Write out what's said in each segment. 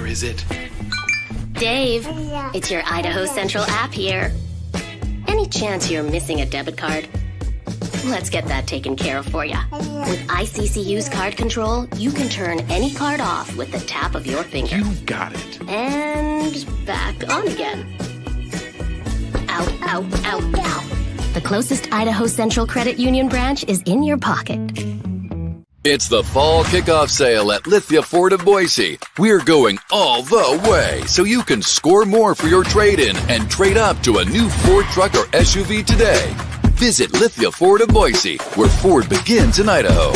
Where is it? Dave, it's your Idaho Central app here. Any chance you're missing a debit card? Let's get that taken care of for you. With ICCU's card control, you can turn any card off with the tap of your finger. You got it. And back on again. Out, out, out, out. The closest Idaho Central Credit Union branch is in your pocket. It's the fall kickoff sale at Lithia Ford of Boise. We're going all the way so you can score more for your trade-in and trade up to a new Ford truck or SUV today. Visit Lithia Ford of Boise, where Ford begins in Idaho.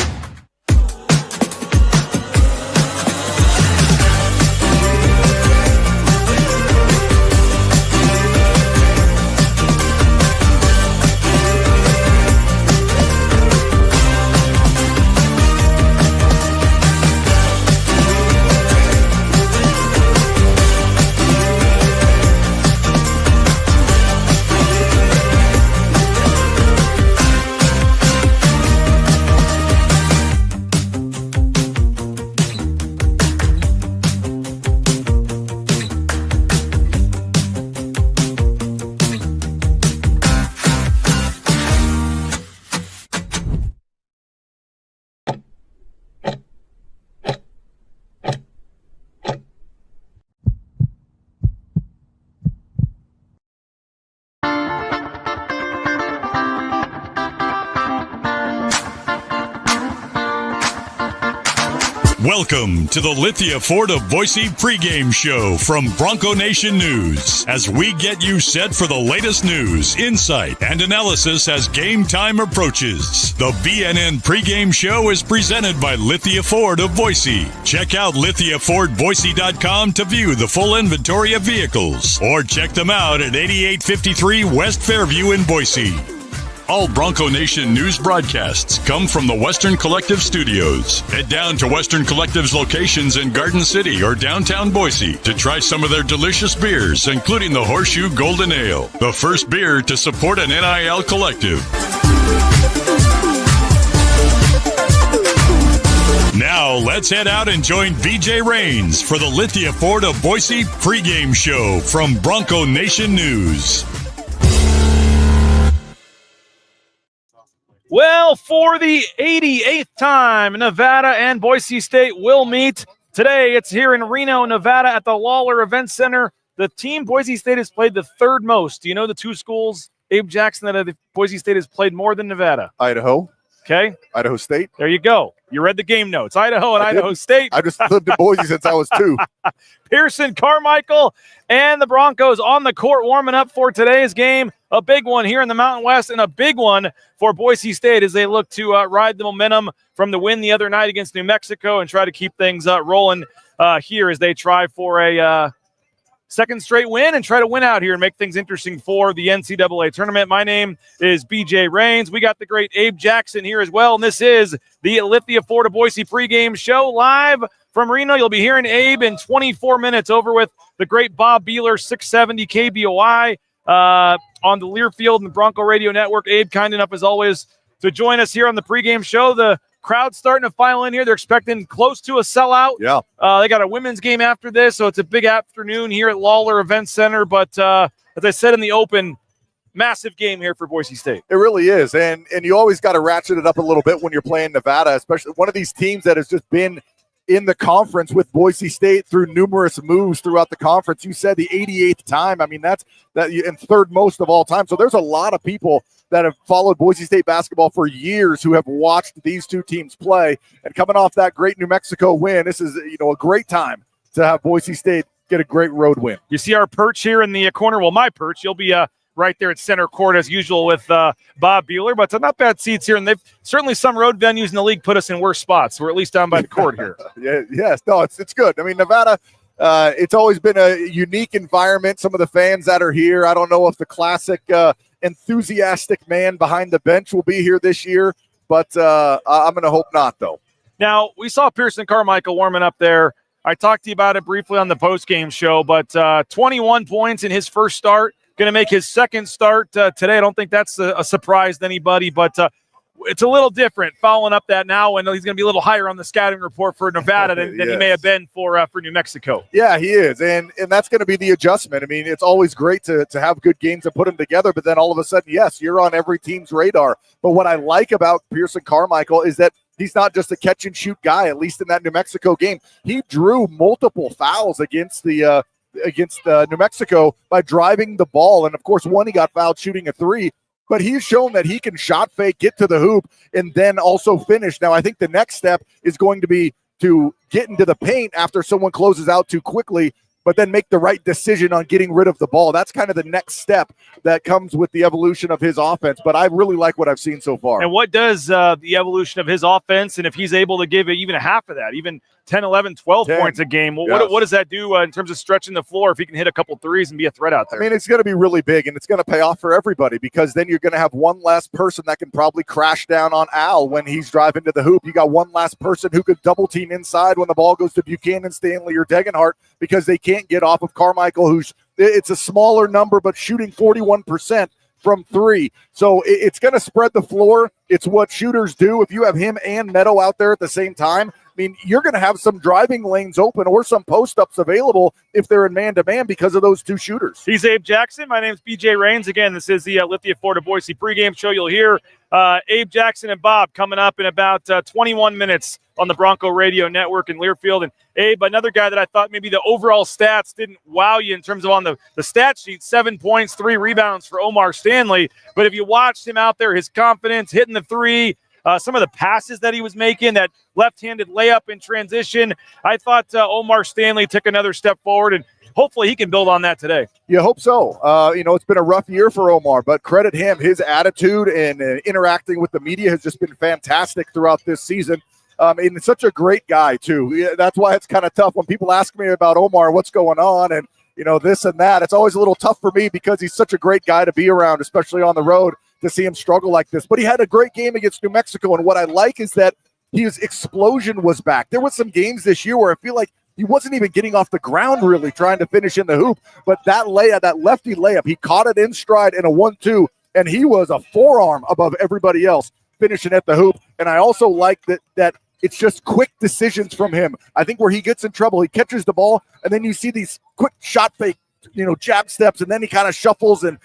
Welcome to the Lithia Ford of Boise pregame show from Bronco Nation News, as we get you set for the latest news, insight, and analysis as game time approaches. The BNN pregame show is presented by Lithia Ford of Boise. Check out lithiafordboise.com to view the full inventory of vehicles, or check them out at 8853 West Fairview in Boise. All Bronco Nation news broadcasts come from the Western Collective Studios. Head down to Western Collective's locations in Garden City or downtown Boise to try some of their delicious beers, including the Horseshoe Golden Ale, the first beer to support an NIL collective. Now, let's head out and join BJ Rains for the Lithia Ford of Boise pregame show from Bronco Nation News. Well, for the 88th time, Nevada and Boise State will meet. Today, it's here in Reno, Nevada at the Lawlor Events Center. The team Boise State has played the third most. Do you know the two schools, Abe Jackson, that Boise State has played more than Nevada? Idaho. Okay. Idaho State. There you go. You read the game notes. Idaho and Idaho State. I just lived in Boise since I was 2. Pearson, Carmichael, and the Broncos on the court warming up for today's game. A big one here in the Mountain West and a big one for Boise State as they look to ride the momentum from the win the other night against New Mexico and try to keep things rolling here as they try for a second straight win and try to win out here and make things interesting for the NCAA tournament. My name is BJ Rains. We got the great Abe Jackson here as well, and this is the Lithia Ford of Boise pregame show live from Reno. You'll be hearing Abe in 24 minutes over with the great Bob Beeler, 670 KBOI on the Learfield and the Bronco Radio Network. Abe, kind enough as always to join us here on the pregame show. The crowd's starting to file in here. They're expecting close to a sellout. Yeah. They got a women's game after this, so it's a big afternoon here at Lawlor Events Center. But as I said in the open, massive game here for Boise State. It really is, and you always got to ratchet it up a little bit when you're playing Nevada, especially one of these teams that has just been in the conference with Boise State through numerous moves throughout the conference. You said the 88th time. I mean, that's and third most of all time. So there's a lot of people that have followed Boise State basketball for years who have watched these two teams play. And coming off that great New Mexico win, this is a great time to have Boise State get a great road win. You see our perch here in the corner. Well, my perch, you'll be right there at center court as usual with Bob Beeler, but not bad seats here. And they've certainly, some road venues in the league put us in worse spots. We're at least down by the court here. Yes, no, it's good. I mean, Nevada, it's always been a unique environment. Some of the fans that are here, I don't know if the classic enthusiastic man behind the bench will be here this year, but I'm going to hope not, though. Now, we saw Pearson Carmichael warming up there. I talked to you about it briefly on the postgame show, but 21 points in his first start. Going to make his second start today. I don't think that's a surprise to anybody, but it's a little different following up that now, and he's going to be a little higher on the scouting report for Nevada than he may have been for New Mexico. Yeah, he is, and that's going to be the adjustment. I mean, it's always great to have good games and put them together, but then all of a sudden, yes, you're on every team's radar. But what I like about Pearson Carmichael is that he's not just a catch-and-shoot guy, at least in that New Mexico game. He drew multiple fouls against New Mexico by driving the ball, and, of course, one, he got fouled shooting a three. But he's shown that he can shot fake, get to the hoop, and then also finish. Now, I think the next step is going to be to get into the paint after someone closes out too quickly, but then make the right decision on getting rid of the ball. That's kind of the next step that comes with the evolution of his offense. But I really like what I've seen so far. And what does the evolution of his offense, and if he's able to give it even a half of that, even 10, 11, 12 points a game, what does that do in terms of stretching the floor if he can hit a couple threes and be a threat out there? I mean, it's going to be really big, and it's going to pay off for everybody because then you're going to have one less person that can probably crash down on Al when he's driving to the hoop. You got one last person who could double team inside when the ball goes to Buchanan, Stanley, or Degenhart because they can't get off of Carmichael, it's a smaller number but shooting 41% from three. So it's going to spread the floor. It's what shooters do. If you have him and Neto out there at the same time, I mean, you're going to have some driving lanes open or some post-ups available if they're in man-to-man because of those two shooters. He's Abe Jackson. My name's BJ Rains. Again, this is the Lithia Florida Boise pregame show. You'll hear Abe Jackson and Bob coming up in about 21 minutes on the Bronco Radio Network in Learfield. And Abe, another guy that I thought maybe the overall stats didn't wow you in terms of on the stat sheet, 7 points, 3 rebounds for Omar Stanley. But if you watched him out there, his confidence, hitting the three, some of the passes that he was making, that left-handed layup in transition, I thought Omar Stanley took another step forward, and hopefully he can build on that today. You hope so. It's been a rough year for Omar, but credit him. His attitude and interacting with the media has just been fantastic throughout this season. And it's such a great guy, too. That's why it's kind of tough when people ask me about Omar, what's going on, and, this and that. It's always a little tough for me because he's such a great guy to be around, especially on the road, to see him struggle like this. But he had a great game against New Mexico, and what I like is that his explosion was back. There were some games this year where I feel like he wasn't even getting off the ground really trying to finish in the hoop, but that layup, that lefty layup, he caught it in stride in a 1-2, and he was a forearm above everybody else finishing at the hoop. And I also like that it's just quick decisions from him. I think where he gets in trouble, he catches the ball, and then you see these quick shot fake, jab steps, and then he kind of shuffles and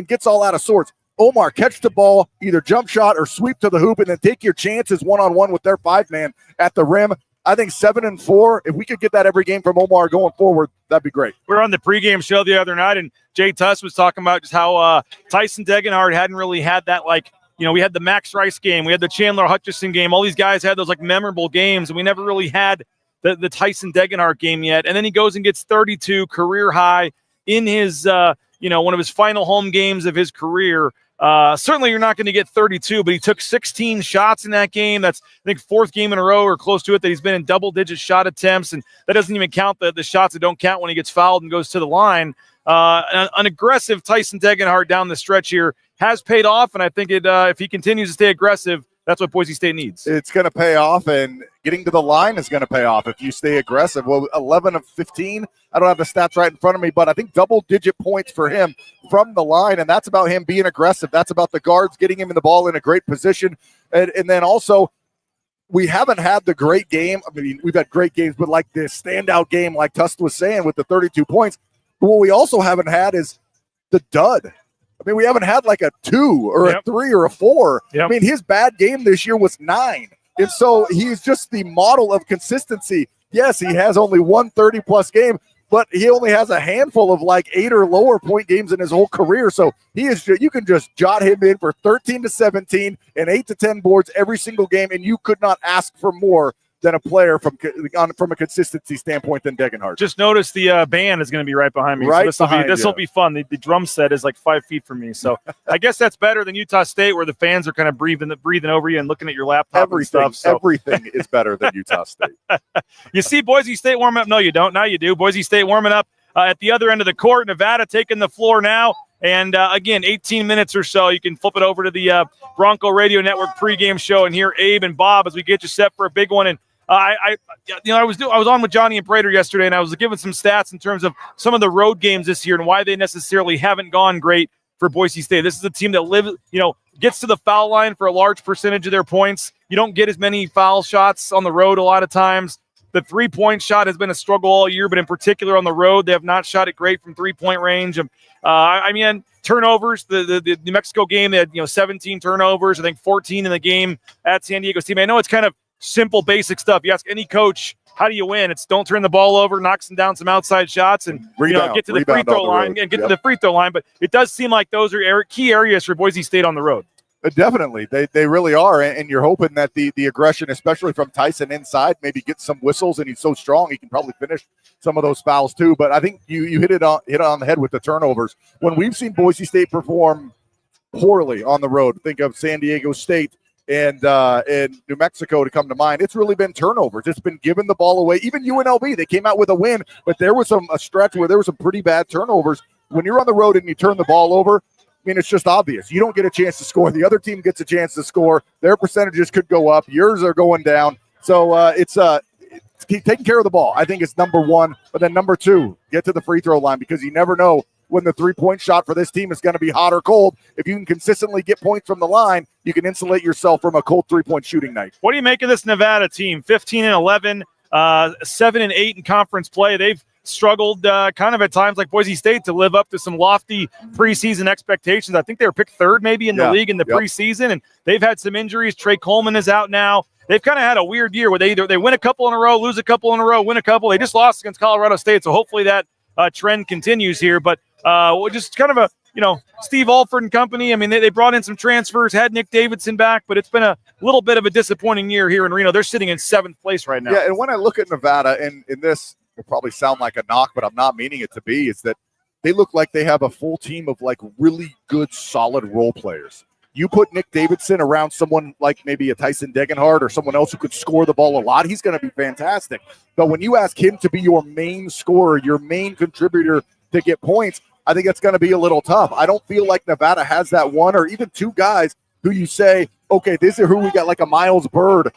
gets all out of sorts. Omar, catch the ball, either jump shot or sweep to the hoop, and then take your chances one-on-one with their 5-man at the rim. I think 7-4, if we could get that every game from Omar going forward, that'd be great. We were on the pregame show the other night, and Jay Tuss was talking about just how Tyson Degenhart hadn't really had that, we had the Max Rice game, we had the Chandler Hutchison game. All these guys had those memorable games, and we never really had the Tyson Degenhart game yet. And then he goes and gets 32 career high in his one of his final home games of his career. Certainly you're not going to get 32, but he took 16 shots in that game. That's, I think, 4th game in a row or close to it that he's been in double-digit shot attempts, and that doesn't even count the shots that don't count when he gets fouled and goes to the line. An aggressive Tyson Degenhart down the stretch here has paid off, and I think if he continues to stay aggressive, that's what Boise State needs. It's going to pay off, and getting to the line is going to pay off if you stay aggressive. Well, 11 of 15. I don't have the stats right in front of me, but I think double-digit points for him from the line, and that's about him being aggressive. That's about the guards getting him in the ball in a great position. And then also, we haven't had the great game. I mean, we've had great games, but like this standout game, like Tust was saying, with the 32 points. But what we also haven't had is the dud. I mean, we haven't had like a 2 or a 3 or a 4. I mean, his bad game this year was 9. And so he's just the model of consistency. Yes, he has only one 30-plus game, but he only has a handful of 8 or lower point games in his whole career. So you can just jot him in for 13 to 17 and 8 to 10 boards every single game, and you could not ask for more than a player from a consistency standpoint than Degenhart. Just notice the band is going to be right behind me. Right, so this will be fun. The drum set is 5 feet from me. So I guess that's better than Utah State, where the fans are kind of breathing over you and looking at your laptop and stuff. So. Everything is better than Utah State. You see Boise State warm up? No, you don't. Now you do. Boise State warming up at the other end of the court. Nevada taking the floor now. And again, 18 minutes or so, you can flip it over to the Bronco Radio Network pregame show and hear Abe and Bob as we get you set for a big one. And I was on with Johnny and Prater yesterday, and I was giving some stats in terms of some of the road games this year and why they necessarily haven't gone great for Boise State. This is a team that gets to the foul line for a large percentage of their points. You don't get as many foul shots on the road a lot of times. The three-point shot has been a struggle all year, but in particular on the road, they have not shot it great from three-point range. Turnovers, the New Mexico game, they had 17 turnovers, I think 14 in the game at San Diego's team. I know it's kind of simple, basic stuff. You ask any coach, how do you win? It's don't turn the ball over, knock some down some outside shots, and get to the free throw line and get to the free throw line. But it does seem like those are key areas for Boise State on the road. Definitely. They really are, and you're hoping that the aggression, especially from Tyson inside, maybe gets some whistles, and he's so strong he can probably finish some of those fouls too. But I think you hit it on the head with the turnovers. When we've seen Boise State perform poorly on the road, think of San Diego State and New Mexico to come to mind, it's really been turnovers. It's been giving the ball away. Even UNLV, they came out with a win, but there was a stretch where there was some pretty bad turnovers. When you're on the road and you turn the ball over, I mean, it's just obvious. You don't get a chance to score. The other team gets a chance to score. Their percentages could go up. Yours are going down. So it's taking care of the ball. I think it's number one. But then number two, get to the free throw line, because you never know when the three-point shot for this team is going to be hot or cold. If you can consistently get points from the line, you can insulate yourself from a cold three-point shooting night. What do you make of this Nevada team? 15-11, 7-8 in conference play. They've struggled kind of at times like Boise State to live up to some lofty preseason expectations. I think they were picked third maybe in the league in the preseason, and they've had some injuries. Trey Coleman is out now. They've kind of had a weird year where they win a couple in a row, lose a couple in a row, win a couple. They just lost against Colorado State, so hopefully that trend continues here. But just kind of a, Steve Alford and company. I mean, they brought in some transfers, had Nick Davidson back, but it's been a little bit of a disappointing year here in Reno. They're sitting in 7th place right now. Yeah, and when I look at Nevada, and in this will probably sound like a knock, but I'm not meaning it to be, is that they look like they have a full team of like really good, solid role players. You put Nick Davidson around someone like maybe a Tyson Degenhardt or someone else who could score the ball a lot, he's going to be fantastic. But when you ask him to be your main scorer, your main contributor to get points, I think it's going to be a little tough. I don't feel like Nevada has that one or even two guys who you say, okay, this is who we got, like a Miles Bird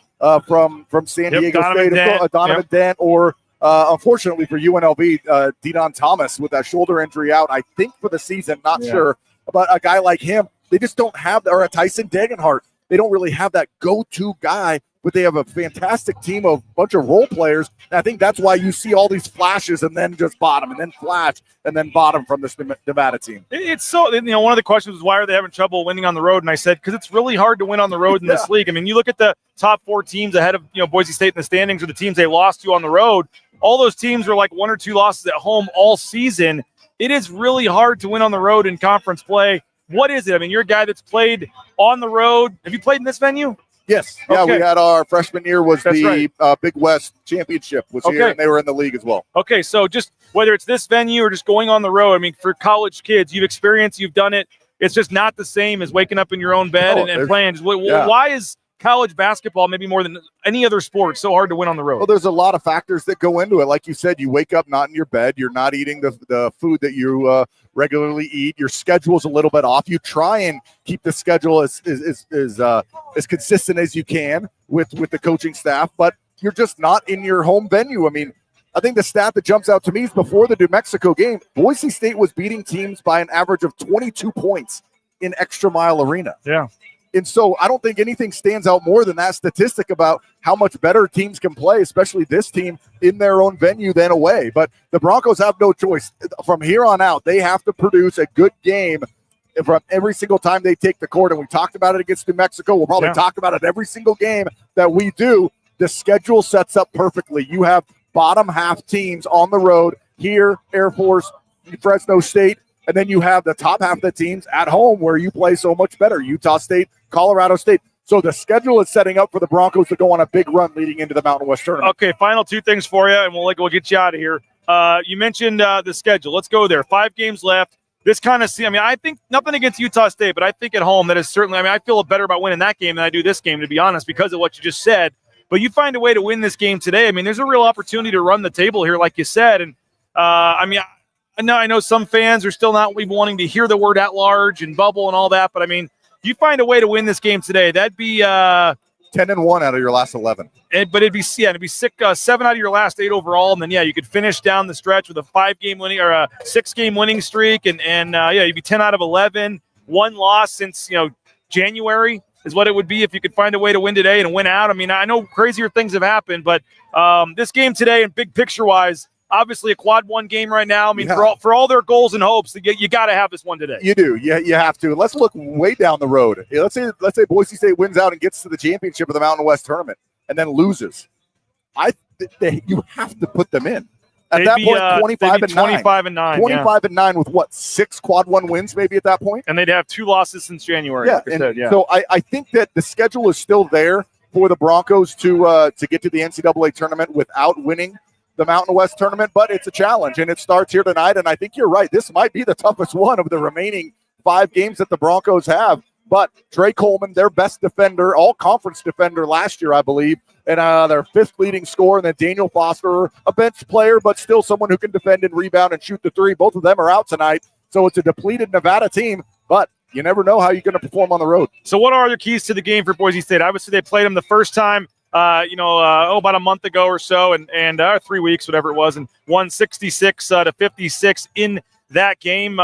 from San Diego State, Donovan Dent, or unfortunately for UNLV, Dedon Thomas with that shoulder injury out, I think for the season, not sure. But a guy like him, they just don't have, or a Tyson Degenhardt, they don't really have that go-to guy, but they have a fantastic team of a bunch of role players. And I think that's why you see all these flashes and then just bottom and then flash and then bottom from this Nevada team. It's so, one of the questions was, why are they having trouble winning on the road? And I said, because it's really hard to win on the road in this league. I mean, you look at the top 4 teams ahead of, Boise State in the standings, or the teams they lost to on the road. All those teams were like 1 or 2 losses at home all season. It is really hard to win on the road in conference play. What is it? I mean, you're a guy that's played on the road. Have you played in this venue? Yes. Yeah, okay. We had our freshman year was Big West Championship was here, and they were in the league as well. Okay, so just whether it's this venue or just going on the road, I mean, for college kids, you've experienced, you've done it. It's just not the same as waking up in your own bed and playing. Why is college basketball, maybe more than any other sport, so hard to win on the road? Well, there's a lot of factors that go into it. Like you said, you wake up not in your bed. You're not eating the food that you regularly eat. Your schedule's a little bit off. You try and keep the schedule as consistent as you can with the coaching staff, but you're just not in your home venue. I mean, I think the stat that jumps out to me is before the New Mexico game, Boise State was beating teams by an average of 22 points in Extra Mile Arena. Yeah. And so I don't think anything stands out more than that statistic about how much better teams can play, especially this team, in their own venue than away. But the Broncos have no choice. From here on out, they have to produce a good game from every single time they take the court. And we talked about it against New Mexico. We'll probably talk about it every single game that we do. The schedule sets up perfectly. You have bottom half teams on the road here, Air Force, Fresno State, and then you have the top half of the teams at home where you play so much better, Utah State, Colorado State. So the schedule is setting up for the Broncos to go on a big run leading into the Mountain West tournament. Okay, final 2 things for you, and we'll get you out of here. You mentioned the schedule. Let's go there. 5 games left. This kind of I think nothing against Utah State, but I think at home that is certainly, I feel better about winning that game than I do this game, to be honest, because of what you just said. But you find a way to win this game today. I mean, there's a real opportunity to run the table here, like you said. And, I know some fans are still not even wanting to hear the word at large and bubble and all that. But, I mean, you find a way to win this game today. That'd be 10-1 out of your last 11. But it'd be 7 out of your last 8 overall. And then, you could finish down the stretch with a 5-game winning or a 6-game winning streak. And you'd be 10 out of 11. 1 loss since, January is what it would be if you could find a way to win today and win out. I mean, I know crazier things have happened, but this game today and big picture-wise, obviously a quad one game right now. I mean, for all their goals and hopes, you got to have this one today. You do. You have to. Let's look way down the road. Let's say Boise State wins out and gets to the championship of the Mountain West tournament and then loses. You have to put them in. At that point, 25 and 9. 25 and 9 with what, 6 quad one wins maybe at that point? And they'd have 2 losses since January. Yeah, like I said, so I think that the schedule is still there for the Broncos to get to the NCAA tournament without winning the Mountain West tournament, but it's a challenge, and it starts here tonight, and I think you're right. This might be the toughest one of the remaining 5 games that the Broncos have, but Trey Coleman, their best defender, all-conference defender last year, I believe, and their 5th leading scorer, and then Daniel Foster, a bench player, but still someone who can defend and rebound and shoot the 3. Both of them are out tonight, so it's a depleted Nevada team, but you never know how you're going to perform on the road. So what are the keys to the game for Boise State? Obviously, they played them the first time, about a month ago or so, and 3 weeks, whatever it was, and won 66 to 56 in that game.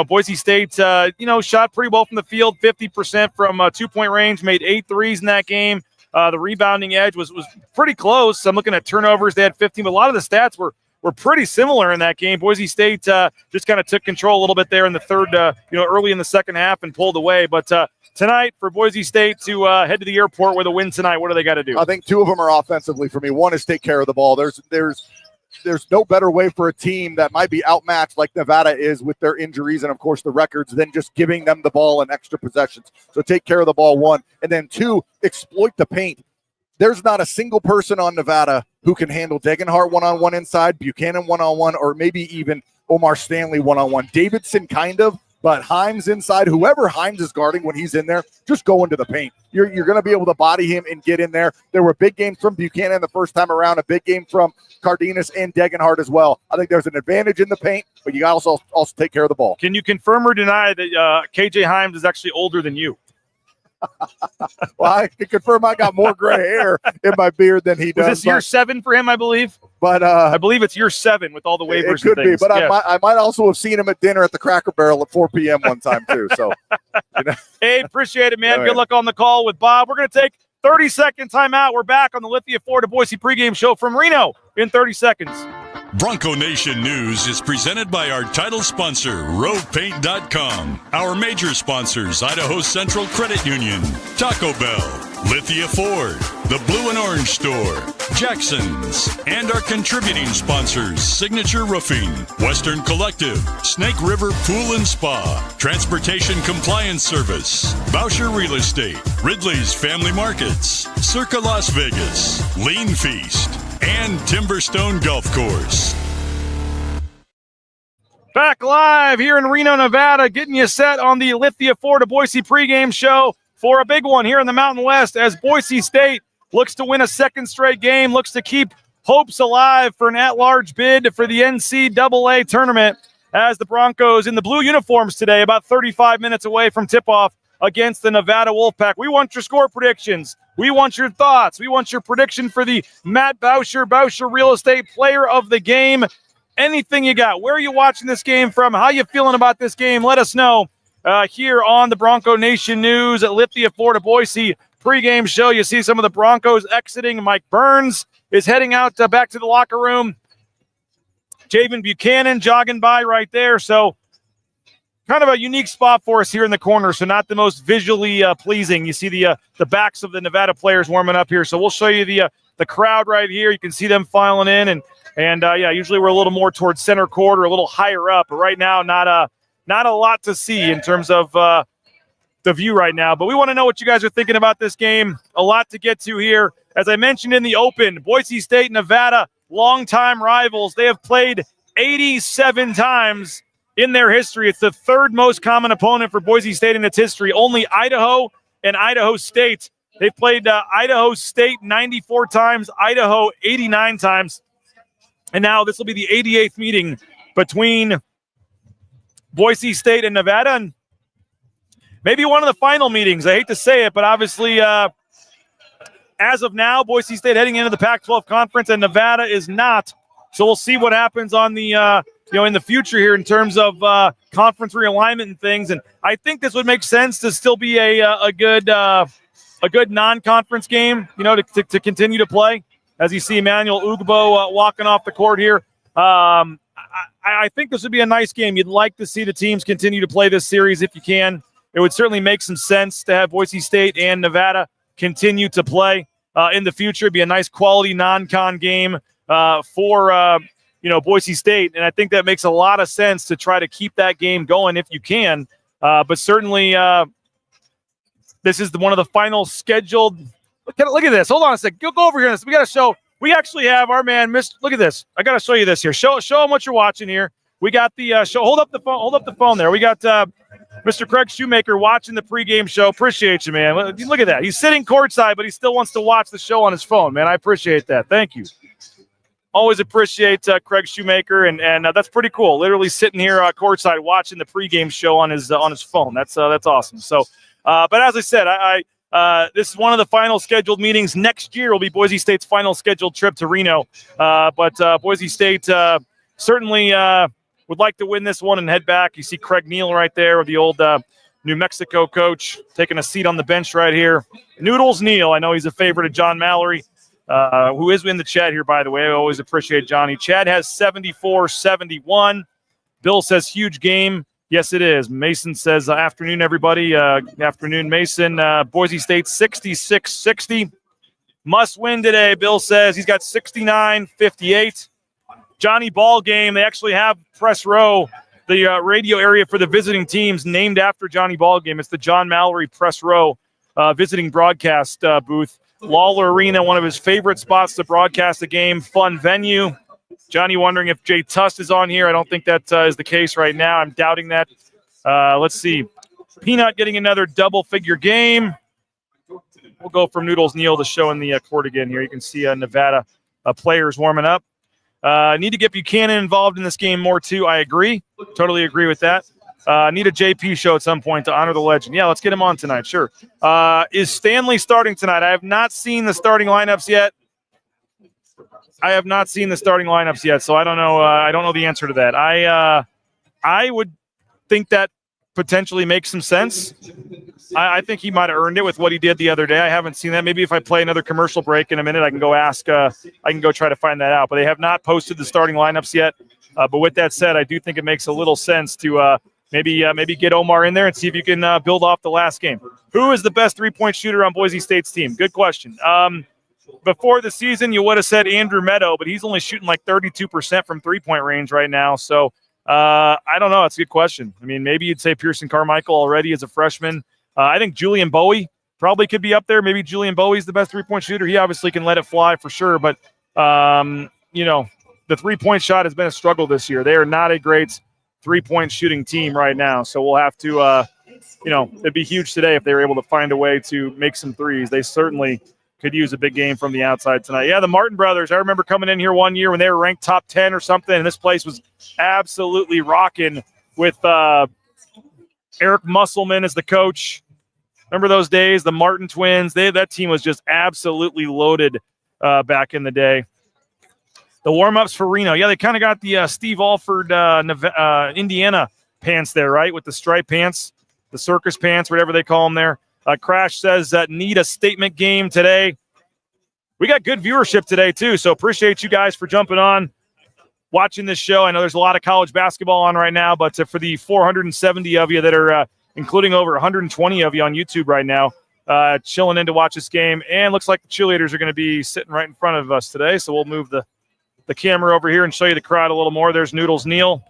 Boise State, shot pretty well from the field, 50% from 2-point range, made 8 threes in that game. The rebounding edge was pretty close. I'm looking at turnovers. They had 15, but a lot of the stats were pretty similar in that game. Boise State just kind of took control a little bit there in the third, early in the second half and pulled away. But tonight for Boise State to head to the airport with a win tonight, what do they got to do? I think 2 of them are offensively for me. One is take care of the ball. There's no better way for a team that might be outmatched like Nevada is with their injuries and, of course, the records than just giving them the ball in extra possessions. So take care of the ball, 1. And then 2, exploit the paint. There's not a single person on Nevada who can handle Degenhart one-on-one inside, Buchanan one-on-one, or maybe even Omar Stanley one-on-one. Davidson kind of, but Himes inside, whoever Himes is guarding when he's in there, just go into the paint. You're going to be able to body him and get in there. There were big games from Buchanan the first time around, a big game from Cardenas and Degenhart as well. I think there's an advantage in the paint, but you also take care of the ball. Can you confirm or deny that KJ Himes is actually older than you? Well, I can confirm I got more gray hair in my beard than he does. Is this year 7 for him, I believe? But I believe it's year 7 with all the waivers. It could and things. Be, but yeah. I might also have seen him at dinner at the Cracker Barrel at 4 p.m. one time too. So, Hey, appreciate it, man. Good luck on the call with Bob. We're going to take 30-second timeout. We're back on the Lithia Florida Boise pregame show from Reno in 30 seconds. Bronco Nation News is presented by our title sponsor, RovePaint.com. Our major sponsors, Idaho Central Credit Union, Taco Bell, Lithia Ford, the Blue and Orange Store, Jackson's, and our contributing sponsors, Signature Roofing, Western Collective, Snake River Pool and Spa, Transportation Compliance Service, Boucher Real Estate, Ridley's Family Markets, Circa Las Vegas, Lean Feast, and Timberstone Golf Course. Back live here in Reno, Nevada, getting you set on the Lithia Florida Boise pregame show for a big one here in the Mountain West as Boise State looks to win a 2nd straight game, looks to keep hopes alive for an at-large bid for the NCAA tournament as the Broncos in the blue uniforms today, about 35 minutes away from tip-off against the Nevada Wolfpack. We want your score predictions. We want your thoughts. We want your prediction for the Matt Boucher Real Estate Player of the Game. Anything you got. Where are you watching this game from? How you feeling about this game? Let us know here on the Bronco Nation News at Lithia Florida Boise pregame show. You see some of the Broncos exiting. Mike Burns is heading out back to the locker room. Javen Buchanan jogging by right there. So kind of a unique spot for us here in the corner, so not the most visually pleasing. You see the backs of the Nevada players warming up here. So we'll show you the crowd right here. You can see them filing in, and usually we're a little more towards center court or a little higher up. But right now, not a lot to see in terms of the view right now. But we want to know what you guys are thinking about this game. A lot to get to here. As I mentioned in the open, Boise State, Nevada, longtime rivals. They have played 87 times in their history. It's the 3rd most common opponent for Boise State in its history. Only Idaho and Idaho State. They've played Idaho State 94 times, Idaho 89 times. And now this will be the 88th meeting between Boise State and Nevada. And maybe one of the final meetings. I hate to say it, but obviously as of now, Boise State heading into the Pac-12 conference, and Nevada is not So we'll see what happens on the in the future here in terms of conference realignment and things. And I think this would make sense to still be a good non-conference game, to continue to play. As you see Emmanuel Ugbo walking off the court here. I think this would be a nice game. You'd like to see the teams continue to play this series if you can. It would certainly make some sense to have Boise State and Nevada continue to play in the future. It'd be a nice quality non-con game for Boise State, and I think that makes a lot of sense to try to keep that game going if you can. But certainly, this is one of the final scheduled. Look at this. Hold on a second. Go over here. We got to show. We actually have our man. Look at this. I got to show you this here. Show them what you're watching here. We got the show. Hold up the phone. Hold up the phone there. We got Mr. Craig Shoemaker watching the pregame show. Appreciate you, man. Look at that. He's sitting courtside, but he still wants to watch the show on his phone, man. I appreciate that. Thank you. Always appreciate Craig Shoemaker, and that's pretty cool. Literally sitting here courtside watching the pregame show on his phone. That's awesome. So, but as I said, this is one of the final scheduled meetings. Next year will be Boise State's final scheduled trip to Reno. But Boise State certainly would like to win this one and head back. You see Craig Neal right there, the old New Mexico coach, taking a seat on the bench right here. Noodles Neal. I know he's a favorite of John Mallory, who is in the chat here, by the way. I always appreciate Johnny. Chad has 74-71. Bill says huge game. Yes, it is. Mason says afternoon, everybody. Afternoon, Mason. Boise State 66-60. Must win today, Bill says. He's got 69-58. Johnny Ball game. They actually have press row, the radio area for the visiting teams, named after Johnny Ball game. It's the John Mallory press row visiting broadcast booth. Lawlor Arena, one of his favorite spots to broadcast a game. Fun venue. Johnny wondering if Jay Tust is on here. I don't think that is the case right now. I'm doubting that. Let's see. Peanut getting another double-figure game. We'll go from Noodles Neal to showing the court again here. You can see Nevada players warming up. Need to get Buchanan involved in this game more, too. I agree. Totally agree with that. Need a JP show at some point to honor the legend. Yeah, let's get him on tonight. Sure. Is Stanley starting tonight? I have not seen the starting lineups yet. So I don't know. I don't know the answer to that. I would think that potentially makes some sense. I think he might have earned it with what he did the other day. I haven't seen that. Maybe if I play another commercial break in a minute, I can go ask. I can go try to find that out. But they have not posted the starting lineups yet. But with that said, I do think it makes a little sense to maybe get Omar in there and see if you can build off the last game. Who is the best three-point shooter on Boise State's team? Good question. Before the season, you would have said Andrew Meadow, but he's only shooting like 32% from three-point range right now. So I don't know. That's a good question. I mean, maybe you'd say Pearson Carmichael already as a freshman. I think Julian Bowie probably could be up there. Maybe Julian Bowie's the best three-point shooter. He obviously can let it fly for sure. But, the three-point shot has been a struggle this year. They are not a great three-point shooting team right now. So we'll have to, it'd be huge today if they were able to find a way to make some threes. They certainly could use a big game from the outside tonight. Yeah, the Martin brothers, I remember coming in here one year when they were ranked top 10 or something, and this place was absolutely rocking with Eric Musselman as the coach. Remember those days, the Martin twins? That team was just absolutely loaded back in the day. The warm-ups for Reno. Yeah, they kind of got the Steve Alford, Indiana pants there, right, with the striped pants, the circus pants, whatever they call them there. Crash says that need a statement game today. We got good viewership today, too, so appreciate you guys for jumping on, watching this show. I know there's a lot of college basketball on right now, but for the 470 of you that are, including over 120 of you on YouTube right now, chilling in to watch this game. And looks like the cheerleaders are going to be sitting right in front of us today, so we'll move the camera over here and show you the crowd a little more. There's Noodles Neal.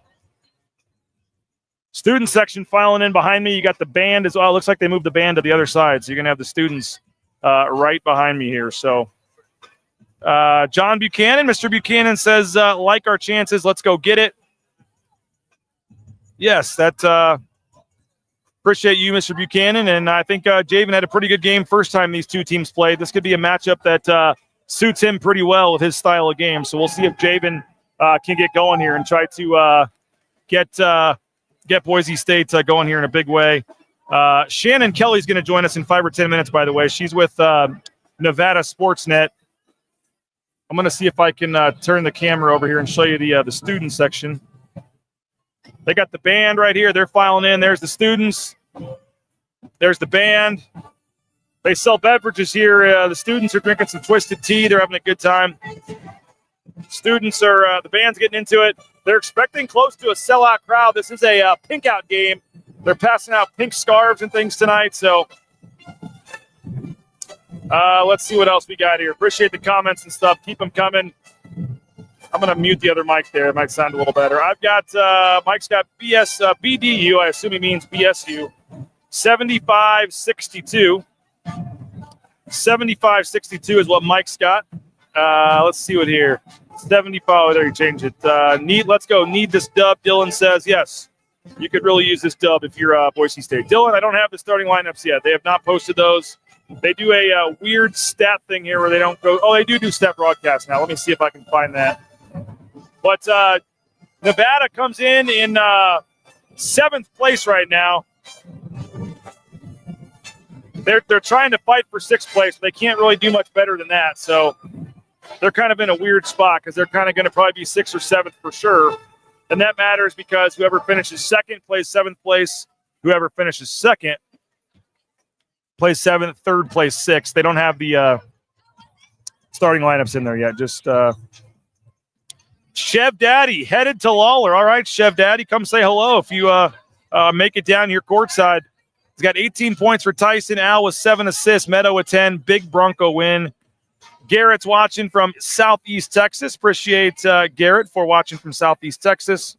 Student section filing in behind me. You got the band as well. It looks like they moved the band to the other side, so you're going to have the students right behind me here. So John Buchanan, Mr. Buchanan says, like our chances, let's go get it. Yes, that appreciate you, Mr. Buchanan, and I think Javen had a pretty good game first time these two teams played. This could be a matchup that suits him pretty well with his style of game. So we'll see if Javen can get going here and try to get Boise State going here in a big way. Shannon Kelly's going to join us in 5 or 10 minutes, by the way. She's with Nevada Sportsnet I'm going to see if I can turn the camera over here and show you the student section. They got the band right here. They're filing in. There's the students. There's the band. They sell beverages here. The students are drinking some twisted tea. They're having a good time. Students are, the band's getting into it. They're expecting close to a sellout crowd. This is a pink out game. They're passing out pink scarves and things tonight. So let's see what else we got here. Appreciate the comments and stuff. Keep them coming. I'm going to mute the other mic there. It might sound a little better. I've got, Mike's got BDU. I assume he means BSU. 75-62. 75-62 is what Mike's got. Let's see what here. 75. Oh, there you change it. Let's go. Need this dub. Dylan says yes. You could really use this dub if you're Boise State. Dylan, I don't have the starting lineups yet. They have not posted those. They do a weird stat thing here where they don't go. Oh, they do stat broadcast now. Let me see if I can find that. But Nevada comes in 7th place right now. They're trying to fight for 6th place. But they can't really do much better than that. So they're kind of in a weird spot because they're kind of going to probably be 6th or 7th for sure. And that matters because whoever finishes 2nd plays 7th place. Whoever finishes 2nd plays 7th. 3rd plays 6th. They don't have the starting lineups in there yet. Just Chev Daddy headed to Lawlor. All right, Chev Daddy, come say hello if you make it down here courtside. He's got 18 points for Tyson. Al with 7 assists. Meadow with 10. Big Bronco win. Garrett's watching from Southeast Texas. Appreciate Garrett for watching from Southeast Texas.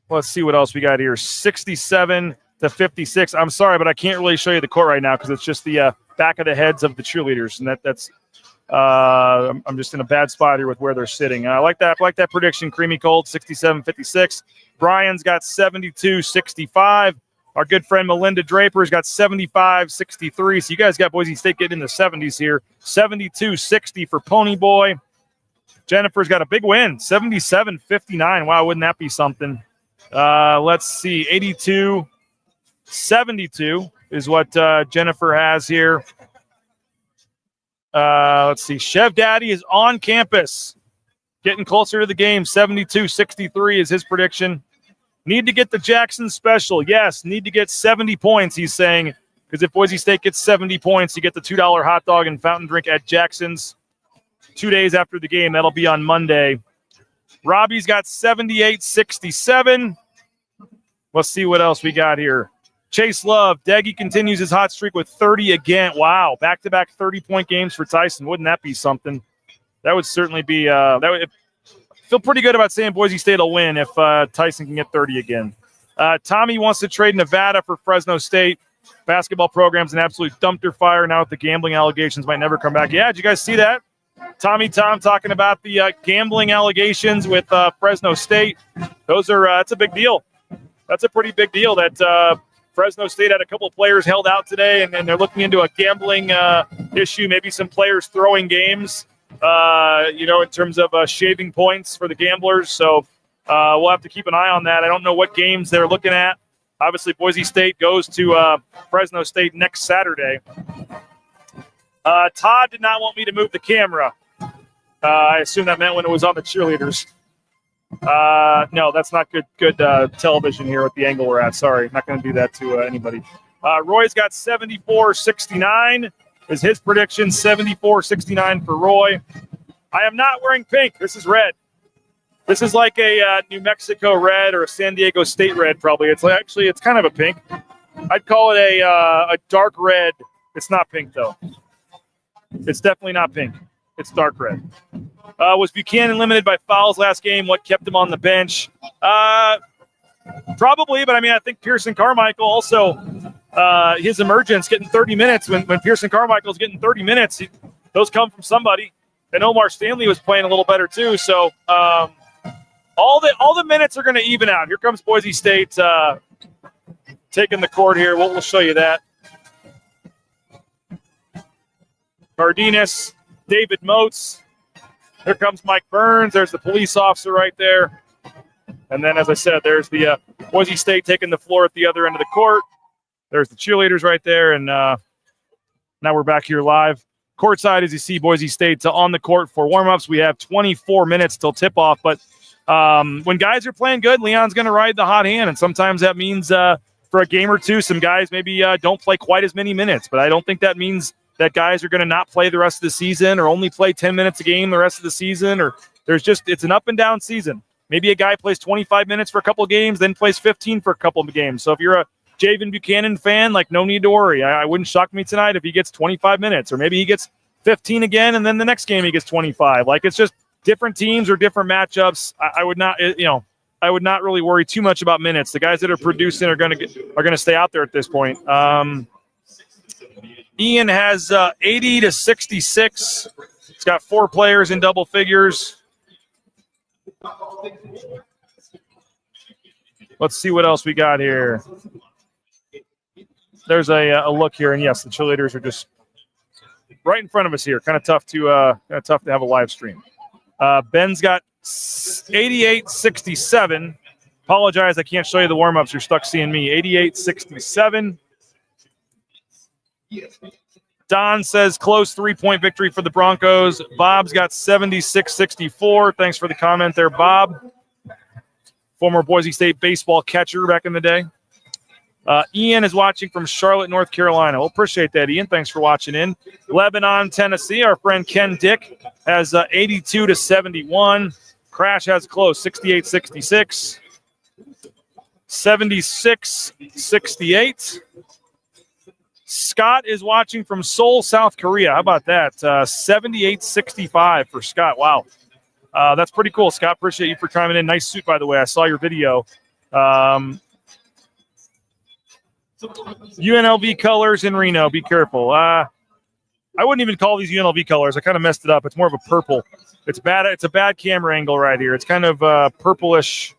Let's see what else we got here. 67-56. I'm sorry, but I can't really show you the court right now because it's just the back of the heads of the cheerleaders, and that's. I'm just in a bad spot here with where they're sitting. I like that. Prediction. Creamy cold. 67-56. Brian's got 72-65. Our good friend Melinda Draper's got 75-63. So you guys got Boise State getting in the 70s here. 72-60 for Pony Boy. Jennifer's got a big win. 77-59. Wow, wouldn't that be something? Let's see. 82-72 is what Jennifer has here. Let's see. Chev Daddy is on campus. Getting closer to the game. 72-63 is his prediction. Need to get the Jackson special. Yes, need to get 70 points, he's saying. Because if Boise State gets 70 points, you get the $2 hot dog and fountain drink at Jackson's 2 days after the game. That'll be on Monday. Robbie's got 78-67. Let's see what else we got here. Chase Love. Deggy continues his hot streak with 30 again. Wow, back-to-back 30-point games for Tyson. Wouldn't that be something? That would certainly be feel pretty good about saying Boise State will win if Tyson can get 30 again. Tommy wants to trade Nevada for Fresno State. Basketball program's an absolute dumpster fire now with the gambling allegations. Might never come back. Yeah, did you guys see that? Tommy Tom talking about the gambling allegations with Fresno State. Those are that's a big deal. That's a pretty big deal that Fresno State had a couple of players held out today, and they're looking into a gambling issue, maybe some players throwing games. In terms of shaving points for the gamblers. So we'll have to keep an eye on that. I don't know what games they're looking at. Obviously, Boise State goes to Fresno State next Saturday. Todd did not want me to move the camera. I assume that meant when it was on the cheerleaders. No, that's not good television here with the angle we're at. Sorry, not going to do that to anybody. Roy's got 74-69. Is his prediction. 74-69 for Roy. I am not wearing pink. This is red. This is like a New Mexico red or a San Diego State red, probably. It's kind of a pink. I'd call it a dark red. It's not pink, though. It's definitely not pink. It's dark red. Was Buchanan limited by fouls last game? What kept him on the bench? Probably, but I think Pearson Carmichael also his emergence getting 30 minutes. When Pearson Carmichael's getting 30 minutes, those come from somebody. And Omar Stanley was playing a little better too. So all the minutes are going to even out. Here comes Boise State taking the court here. We'll show you that. Cardenas, David Moats. Here comes Mike Burns. There's the police officer right there. And then, as I said, there's the Boise State taking the floor at the other end of the court. There's the cheerleaders right there, and now we're back here live. Courtside, as you see, Boise State on the court for warm-ups. We have 24 minutes till tip-off, but when guys are playing good, Leon's going to ride the hot hand, and sometimes that means for a game or two, some guys maybe don't play quite as many minutes, but I don't think that means that guys are going to not play the rest of the season or only play 10 minutes a game the rest of the season, or it's an up-and-down season. Maybe a guy plays 25 minutes for a couple of games, then plays 15 for a couple of games. So if you're a Javen Buchanan fan, like, no need to worry. I wouldn't shock me tonight if he gets 25 minutes, or maybe he gets 15 again, and then the next game he gets 25. Like, it's just different teams or different matchups. I would not, I would not really worry too much about minutes. The guys that are producing are going to stay out there at this point. Ian has 80 to 66. He's got 4 players in double figures. Let's see what else we got here. There's a look here, and yes, the cheerleaders are just right in front of us here. Kind of tough to have a live stream. Ben's got 88-67. Apologize, I can't show you the warm-ups. You're stuck seeing me. 88-67. Don says close 3-point victory for the Broncos. Bob's got 76-64. Thanks for the comment there, Bob. Former Boise State baseball catcher back in the day. Ian is watching from Charlotte, North Carolina. Well, appreciate that, Ian. Thanks for watching in. Lebanon, Tennessee. Our friend Ken Dick has 82-71. Crash has close, 68-66. 76-68. Scott is watching from Seoul, South Korea. How about that? 78-65 for Scott. Wow. That's pretty cool, Scott. Appreciate you for chiming in. Nice suit, by the way. I saw your video. UNLV colors in Reno. Be careful. I wouldn't even call these UNLV colors. I kind of messed it up. It's more of a purple. It's bad. It's a bad camera angle right here. It's kind of purplish,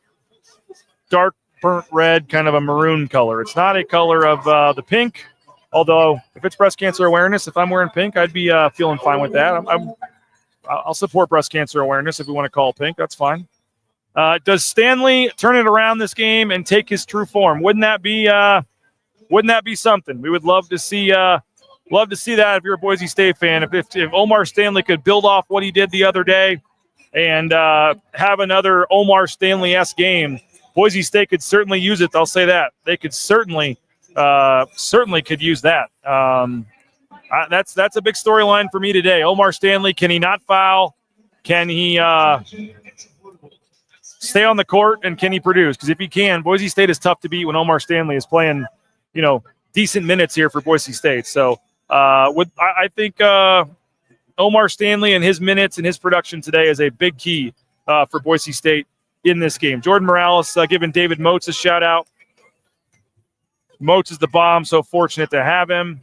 dark burnt red, kind of a maroon color. It's not a color of the pink. Although, if it's breast cancer awareness, if I'm wearing pink, I'd be feeling fine with that. I'll support breast cancer awareness if we want to call it pink. That's fine. Does Stanley turn it around this game and take his true form? Wouldn't that be something? We would love to see that if you're a Boise State fan. If Omar Stanley could build off what he did the other day and have another Omar Stanley-esque game, Boise State could certainly use it. I'll say that. They could certainly could use that. That's a big storyline for me today. Omar Stanley, can he not foul? Can he stay on the court, and can he produce? Because if he can, Boise State is tough to beat when Omar Stanley is playing, decent minutes here for Boise State. So I think Omar Stanley and his minutes and his production today is a big key for Boise State in this game. Jordan Morales giving David Moats a shout-out. Moats is the bomb, so fortunate to have him.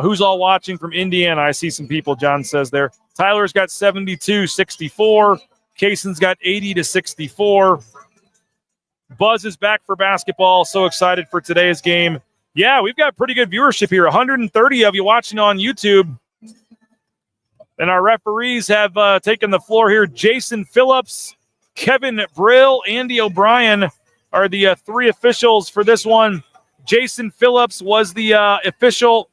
Who's all watching from Indiana? I see some people, John says there. Tyler's got 72-64. Kaysen's got 80-64. Buzz is back for basketball. So excited for today's game. Yeah, we've got pretty good viewership here. 130 of you watching on YouTube. And our referees have taken the floor here. Jason Phillips, Kevin Brill, Andy O'Brien are the 3 officials for this one. Jason Phillips was the official.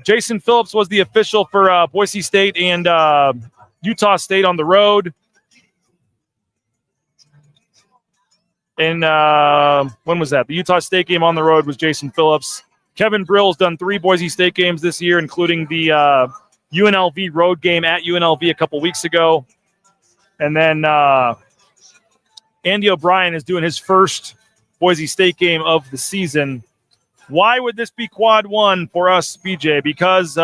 Jason Phillips was the official for Boise State and Utah State on the road. And when was that? The Utah State game on the road was Jason Phillips. Kevin Brill has done 3 Boise State games this year, including the UNLV road game at UNLV a couple weeks ago. And then Andy O'Brien is doing his first Boise State game of the season. Why would this be quad 1 for us, BJ? Because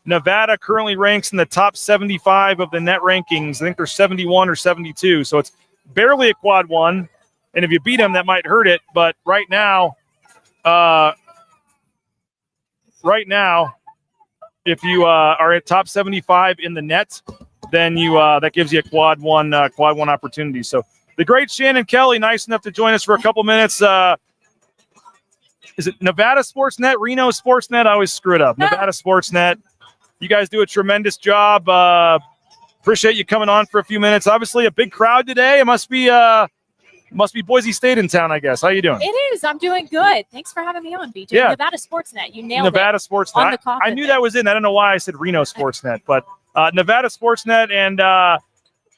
Nevada currently ranks in the top 75 of the net rankings. I think they're 71 or 72. So it's barely a quad 1. And if you beat them, that might hurt it. But right now, if you are at top 75 in the net, then that gives you a quad one opportunity. So the great Shannon Kelly, nice enough to join us for a couple minutes. Is it Nevada Sportsnet, Reno Sportsnet? I always screw it up. Nevada Sportsnet. You guys do a tremendous job. Appreciate you coming on for a few minutes. Obviously, a big crowd today. It must be Must be Boise State in town, I guess. How you doing? It is. I'm doing good. Thanks for having me on, BJ. Yeah. Nevada Sportsnet. You nailed Nevada it. Sportsnet. On the coffin I knew there. that was in. I don't know why I said Reno Sportsnet, but Nevada Sportsnet and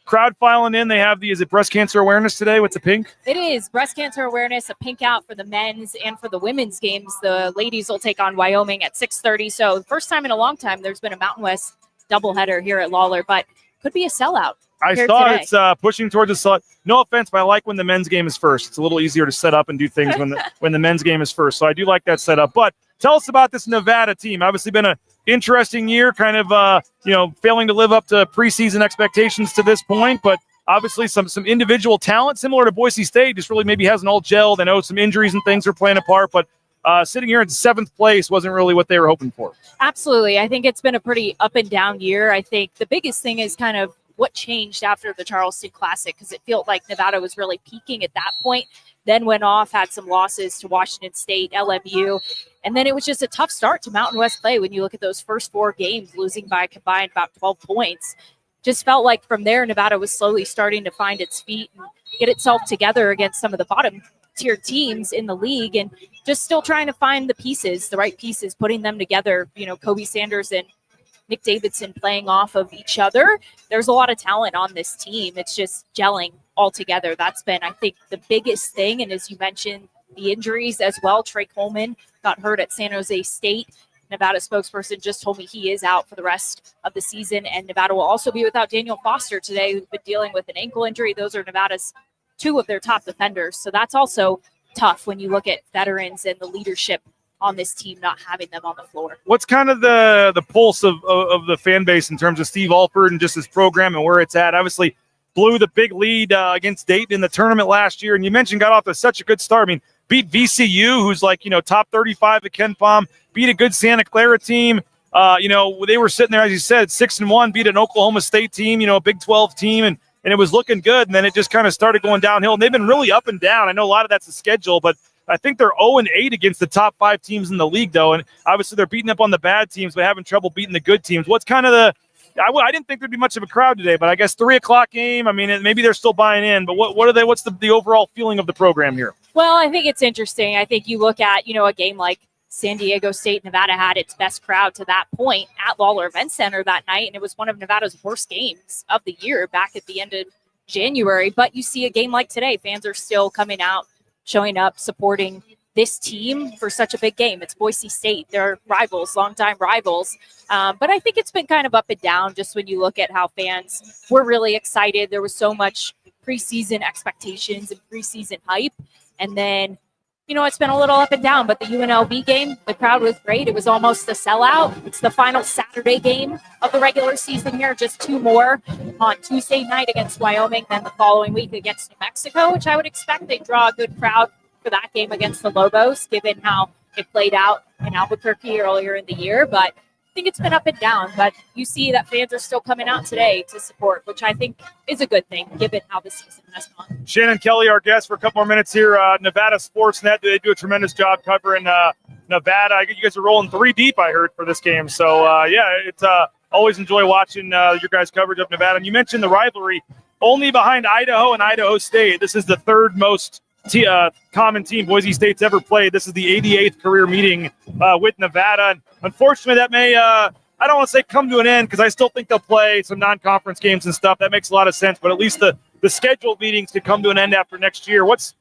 crowd filing in. They have is it breast cancer awareness today with the pink? It is breast cancer awareness, a pink out for the men's and for the women's games. The ladies will take on Wyoming at 6:30. So the first time in a long time there's been a Mountain West doubleheader here at Lawlor, but could be a sellout. I saw it's pushing towards the slot. No offense, but I like when the men's game is first. It's a little easier to set up and do things when the men's game is first. So I do like that setup. But tell us about this Nevada team. Obviously been an interesting year, kind of failing to live up to preseason expectations to this point, but obviously some individual talent similar to Boise State just really maybe hasn't all gelled. I know some injuries and things are playing a part, but sitting here in 7th place wasn't really what they were hoping for. Absolutely. I think it's been a pretty up and down year. I think the biggest thing is kind of what changed after the Charleston Classic, because it felt like Nevada was really peaking at that point, then went off, had some losses to Washington State, LMU, and then it was just a tough start to Mountain West play when you look at those first 4 games, losing by a combined about 12 points. Just felt like from there, Nevada was slowly starting to find its feet and get itself together against some of the bottom tier teams in the league, and just still trying to find the right pieces, putting them together. Kobe Sanders and Nick Davidson playing off of each other. There's a lot of talent on this team. It's just gelling all together. That's been, I think, the biggest thing. And as you mentioned, the injuries as well. Trey Coleman got hurt at San Jose State. Nevada spokesperson just told me he is out for the rest of the season. And Nevada will also be without Daniel Foster today, who's been dealing with an ankle injury. Those are Nevada's 2 of their top defenders. So that's also tough when you look at veterans and the leadership on this team, not having them on the floor. What's kind of the pulse of the fan base in terms of Steve Alford and just his program and where it's at? Obviously, blew the big lead against Dayton in the tournament last year, and you mentioned got off to such a good start. I mean, beat VCU, who's top 35 at Ken Palm, beat a good Santa Clara team. They were sitting there, as you said, 6-1, beat an Oklahoma State team, a Big 12 team, and it was looking good. And then it just kind of started going downhill. And they've been really up and down. I know a lot of that's the schedule, but I think they're 0-8 against the top 5 teams in the league, though. And obviously they're beating up on the bad teams, but having trouble beating the good teams. What's kind of I didn't think there'd be much of a crowd today, but I guess 3:00 game. I mean, maybe they're still buying in, but what are they? What's the overall feeling of the program here? Well, I think it's interesting. I think you look at, a game like San Diego State. Nevada had its best crowd to that point at Lawlor Events Center that night, and it was one of Nevada's worst games of the year back at the end of January. But you see a game like today, fans are still coming out, showing up, supporting this team for such a big game. It's Boise State. They're rivals, longtime rivals. But I think it's been kind of up and down just when you look at how fans were really excited. There was so much preseason expectations and preseason hype. And then, it's been a little up and down. But the UNLV game, the crowd was great. It was almost a sellout. It's the final Saturday game of the regular season here. Just 2 more on Tuesday night against Wyoming, then the following week against New Mexico, which I would expect they draw a good crowd for that game against the Lobos, given how it played out in Albuquerque earlier in the year. But I think it's been up and down, but you see that fans are still coming out today to support, which I think is a good thing, given how the season has gone. Shannon Kelly, our guest for a couple more minutes here. Nevada Sportsnet, they do a tremendous job covering Nevada. You guys are rolling 3 deep, I heard, for this game. So, it's always enjoy watching your guys' coverage of Nevada. And you mentioned the rivalry, only behind Idaho and Idaho State. This is the 3rd most common team Boise State's ever played. This is the 88th career meeting with Nevada. And unfortunately, that may, I don't want to say come to an end, because I still think they'll play some non-conference games and stuff. That makes a lot of sense. But at least the scheduled meetings could come to an end after next year. What's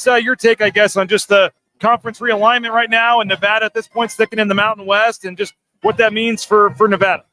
your take, I guess, on just the conference realignment right now and Nevada at this point sticking in the Mountain West and just what that means for Nevada?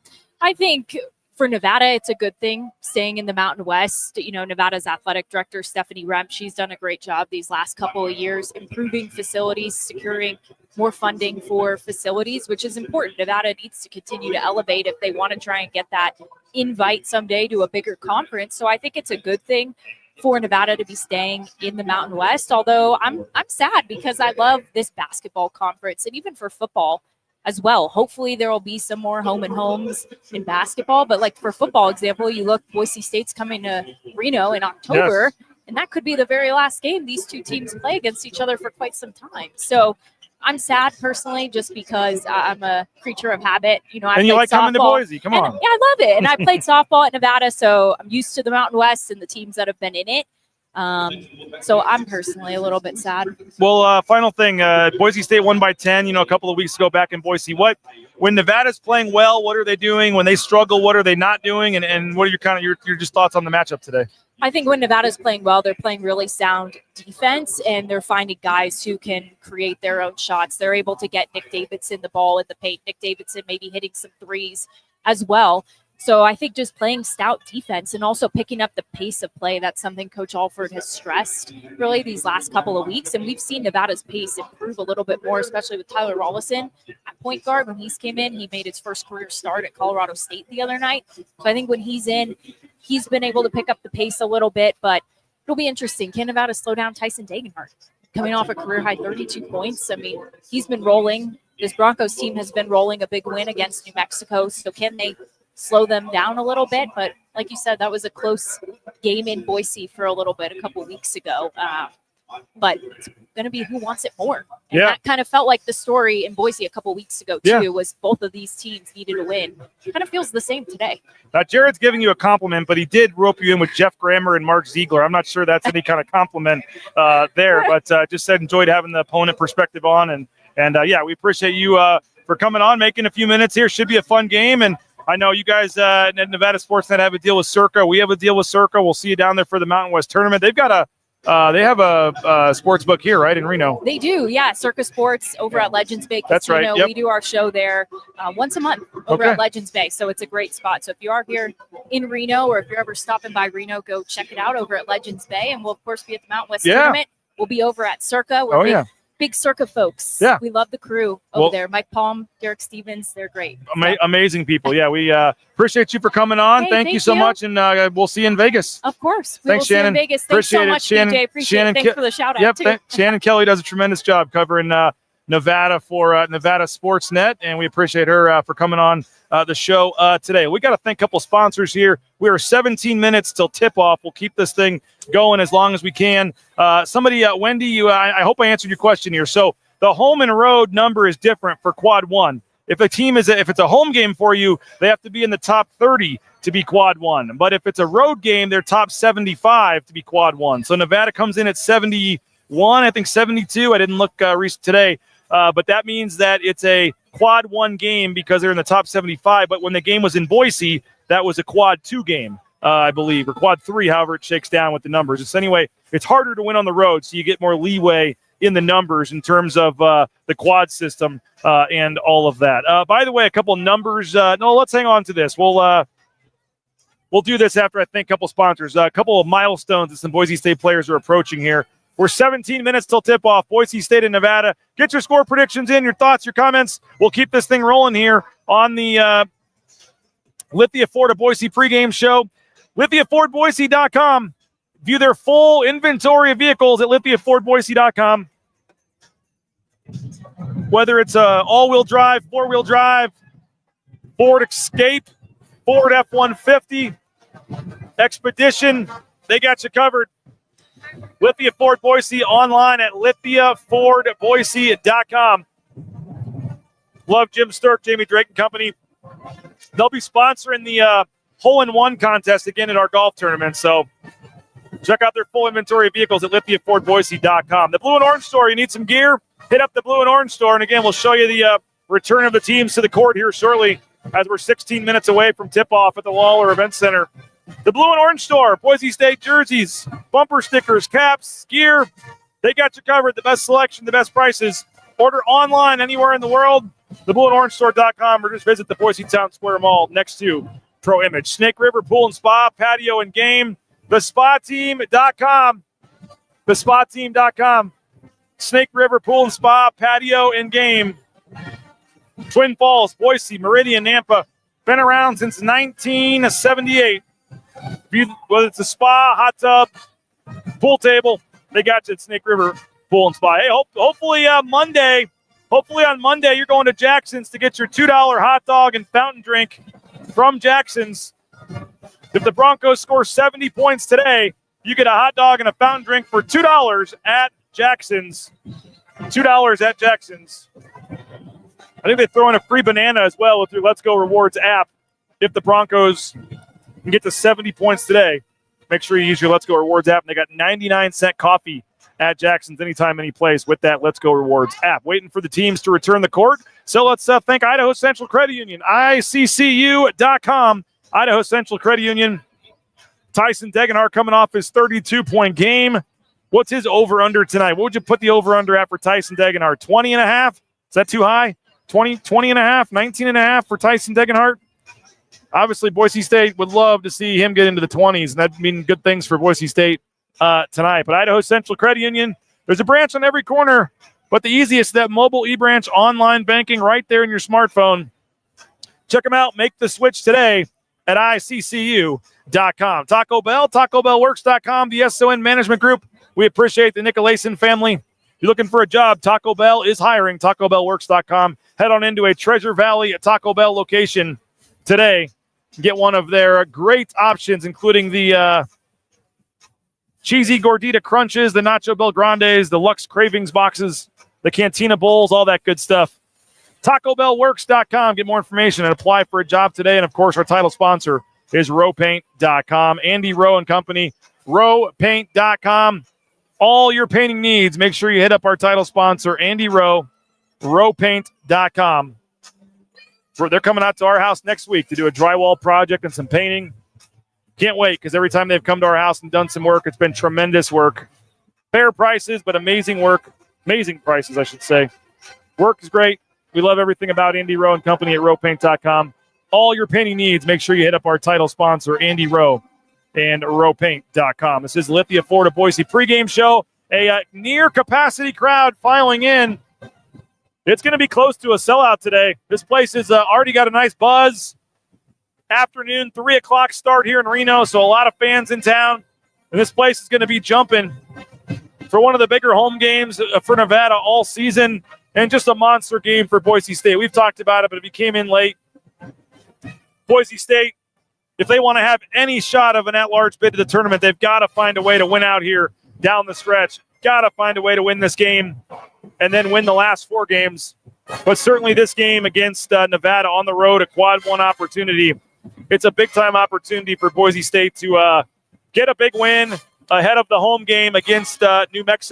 I think for Nevada, it's a good thing staying in the Mountain West. Nevada's athletic director, Stephanie Remp, she's done a great job these last couple of years, improving facilities, securing more funding for facilities, which is important. Nevada needs to continue to elevate if they want to try and get that invite someday to a bigger conference. So I think it's a good thing for Nevada to be staying in the Mountain West, although I'm sad because I love this basketball conference, and even for football as well. Hopefully there will be some more home and homes in basketball, but like for football example, you look, Boise State's coming to Reno in October, and that could be the very last game these 2 teams play against each other for quite some time. So I'm sad personally, just because I'm a creature of habit. And you like softball. Coming to Boise, come on. Yeah, I love it. And I played softball at Nevada, so I'm used to the Mountain West and the teams that have been in it. So I'm personally a little bit sad. Well, final thing, Boise State won by 10, a couple of weeks ago back in Boise. When Nevada's playing well, what are they doing? When they struggle, what are they not doing? And what are your just thoughts on the matchup today? I think when Nevada's playing well, they're playing really sound defense, and they're finding guys who can create their own shots. They're able to get Nick Davidson the ball in the paint. Nick Davidson maybe hitting some threes as well. So I think just playing stout defense and also picking up the pace of play, that's something Coach Alford has stressed really these last couple of weeks. And we've seen Nevada's pace improve a little bit more, especially with Tyler Rollison at point guard. When he's came in, he made his first career start at Colorado State the other night. So I think when he's in, he's been able to pick up the pace a little bit, but it'll be interesting. Can Nevada slow down Tyson Dagenhart? Coming off a career-high 32 points. I mean, he's been rolling. This Broncos team has been rolling a big win against New Mexico. So can they slow them down a little bit? But like you said, that was a close game in Boise for a little bit a couple weeks ago. But it's going to be who wants it more. And that kind of felt like the story in Boise a couple weeks ago, too, was both of these teams needed a win. It kind of feels the same today. Jared's giving you a compliment, but he did rope you in with Jeff Grammer and Mark Ziegler. I'm not sure that's any kind of compliment there, but just said enjoyed having the opponent perspective on. And we appreciate you for coming on, making a few minutes here. Should be a fun game. And I know you guys at Nevada Sportsnet have a deal with Circa. We have a deal with Circa. We'll see you down there for the Mountain West tournament. They've got they have a sports book here, right, in Reno? They do, yeah. Circa Sports over at Legends Bay Casino. That's right. Yep. We do our show there once a month over at Legends Bay, so it's a great spot. So if you are here in Reno, or if you're ever stopping by Reno, go check it out over at Legends Bay, and we'll of course be at the Mountain West tournament. We'll be over at Circa. We're big Circa folks. Yeah, we love the crew over there. Mike Palm, Derek Stevens, they're great. Amazing people. Yeah, we appreciate you for coming on. Hey, thank you so much, and we'll see you in Vegas. Of course. Thanks, Shannon. See you in Vegas. Thanks so much, DJ. Appreciate it. Thanks for the shout out, too. Shannon Kelly does a tremendous job covering Nevada for Nevada Sportsnet, and we appreciate her for coming on the show today. We got to thank a couple sponsors here. We are 17 minutes till tip-off. We'll keep this thing going as long as we can. Wendy, I hope I answered your question here. So the home and road number is different for quad one. If it's a home game for you, they have to be in the top 30 to be quad one. But if it's a road game, they're top 75 to be quad one. So Nevada comes in at 71, I think 72. I didn't look today. But that means that it's a quad one game because they're in the top 75. But when the game was in Boise, that was a quad two game, I believe, or quad three, however it shakes down with the numbers. It's harder to win on the road, so you get more leeway in the numbers in terms of the quad system and all of that. By the way, a couple numbers. Let's hang on to this. We'll do this after I thank a couple sponsors. A couple of milestones that some Boise State players are approaching here. We're 17 minutes till tip-off. Boise State and Nevada. Get your score predictions in, your thoughts, your comments. We'll keep this thing rolling here on the Lithia Ford of Boise pregame show. LithiaFordBoise.com. View their full inventory of vehicles at LithiaFordBoise.com. Whether it's all-wheel drive, four-wheel drive, Ford Escape, Ford F-150, Expedition, they got you covered. Lithia Ford Boise online at LithiaFordBoise.com. Love Jim Sturk, Jamie Drake and Company. They'll be sponsoring the hole-in-one contest again at our golf tournament. So check out their full inventory of vehicles at LithiaFordBoise.com. The Blue and Orange Store, you need some gear? Hit up the Blue and Orange Store. And again, we'll show you the return of the teams to the court here shortly as we're 16 minutes away from tip-off at the Lawlor Events Center. The Blue and Orange Store, Boise State jerseys, bumper stickers, caps, gear. They got you covered. The best selection, the best prices. Order online anywhere in the world. TheBlueandOrangeStore.com, or just visit the Boise Town Square Mall next to Pro Image. Snake River Pool and Spa, patio and game. TheSpaTeam.com. TheSpaTeam.com. Snake River Pool and Spa, patio and game. Twin Falls, Boise, Meridian, Nampa. Been around since 1978. Whether it's a spa, hot tub, pool table, they got you at Snake River Pool and Spa. Hey, hopefully on Monday, you're going to Jackson's to get your $2 hot dog and fountain drink from Jackson's. If the Broncos score 70 points today, you get a hot dog and a fountain drink for $2 at Jackson's. $2 at Jackson's. I think they throw in a free banana as well with your Let's Go Rewards app if the Broncos can get to 70 points today. make sure you use your Let's Go Rewards app. And they got 99-cent coffee at Jackson's anytime, any place with that Let's Go Rewards app. Waiting for the teams to return the court. So let's thank Idaho Central Credit Union, ICCU.com. Idaho Central Credit Union. Tyson Degenhart coming off his 32-point game. What's his over-under tonight? What would you put the over-under at for Tyson Degenhart? 20.5? Is that too high? 20.5, 19.5 for Tyson Degenhart? Obviously, Boise State would love to see him get into the 20s, and that'd mean good things for Boise State tonight. But Idaho Central Credit Union, there's a branch on every corner, but the easiest, that mobile eBranch online banking right there in your smartphone. Check them out. Make the switch today at ICCU.com. Taco Bell, TacoBellWorks.com, the SON Management Group. We appreciate the Nicolason family. If you're looking for a job, Taco Bell is hiring. TacoBellWorks.com. Head on into a Treasure Valley Taco Bell location today. Get one of their great options, including the cheesy gordita crunches, the nacho bel grandes, the Lux Cravings boxes, the Cantina bowls, all that good stuff. TacoBellWorks.com. Get more information and apply for a job today. And, of course, our title sponsor is RowPaint.com. Andy Rowe and Company, RowPaint.com. All your painting needs, make sure you hit up our title sponsor, Andy Rowe, RowPaint.com. They're coming out to our house next week to do a drywall project and some painting. Can't wait, because every time they've come to our house and done some work, it's been tremendous work. Fair prices, but amazing work. Amazing prices, I should say. Work is great. We love everything about Andy Rowe and Company at RowPaint.com. All your painting needs, make sure you hit up our title sponsor, Andy Rowe, and RowPaint.com. This is Lithia Florida Boise pregame show. A near capacity crowd filing in. It's going to be close to a sellout today. This place has already got a nice buzz. Afternoon, 3 o'clock start here in Reno, so a lot of fans in town. And this place is going to be jumping for one of the bigger home games for Nevada all season, and just a monster game for Boise State. We've talked about it, but if you came in late, Boise State, if they want to have any shot of an at-large bid to the tournament, they've got to find a way to win out here down the stretch. Got to find a way to win this game and then win the last 4 games. But certainly this game against Nevada on the road, a quad 1 opportunity. It's a big-time opportunity for Boise State to get a big win ahead of the home game against Utah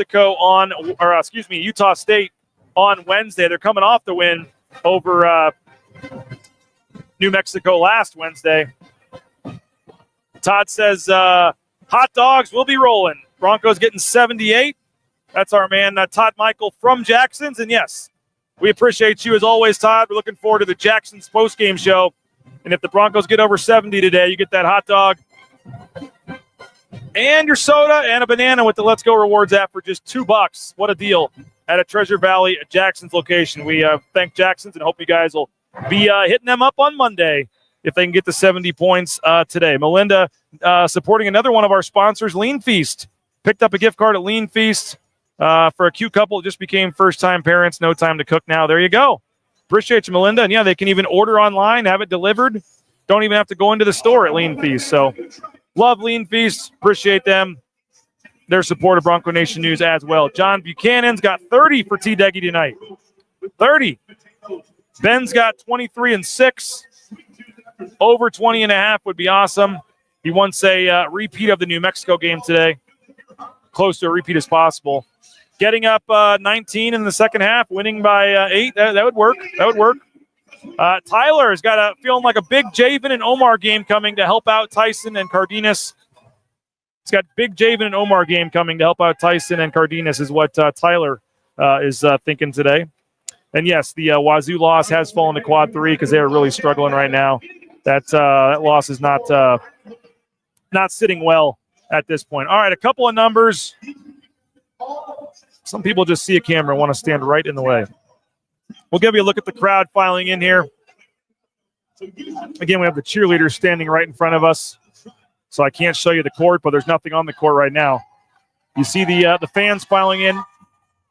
State on Wednesday. They're coming off the win over New Mexico last Wednesday. Todd says hot dogs will be rolling. Broncos getting 78. That's our man, Todd Michael from Jackson's. And, yes, we appreciate you as always, Todd. We're looking forward to the Jackson's postgame show. And if the Broncos get over 70 today, you get that hot dog and your soda and a banana with the Let's Go Rewards app for just $2. What a deal at a Treasure Valley Jackson's location. We thank Jackson's and hope you guys will be hitting them up on Monday if they can get to 70 points today. Melinda supporting another one of our sponsors, Lean Feast. Picked up a gift card at Lean Feast for a cute couple. Just became first-time parents. No time to cook now. There you go. Appreciate you, Melinda. And, yeah, they can even order online, have it delivered. Don't even have to go into the store at Lean Feast. So love Lean Feast. Appreciate them. Their support of Bronco Nation News as well. John Buchanan's got 30 for T-Deggy tonight. 30. Ben's got 23 and 6. Over 20.5 would be awesome. He wants a repeat of the New Mexico game today. Close to a repeat as possible. Getting up 19 in the second half, winning by 8. That would work. That would work. Tyler has got feeling like a big Javen and Omar game coming to help out Tyson and Cardenas. He's got big Javen and Omar game coming to help out Tyson and Cardenas is what Tyler is thinking today. And, yes, the Wazoo loss has fallen to quad 3 because they are really struggling right now. That loss is not sitting well at this point. All right, a couple of numbers. Some people just see a camera and want to stand right in the way. We'll give you a look at the crowd filing in here. Again, we have the cheerleaders standing right in front of us, so I can't show you the court, but there's nothing on the court right now. You see the fans filing in.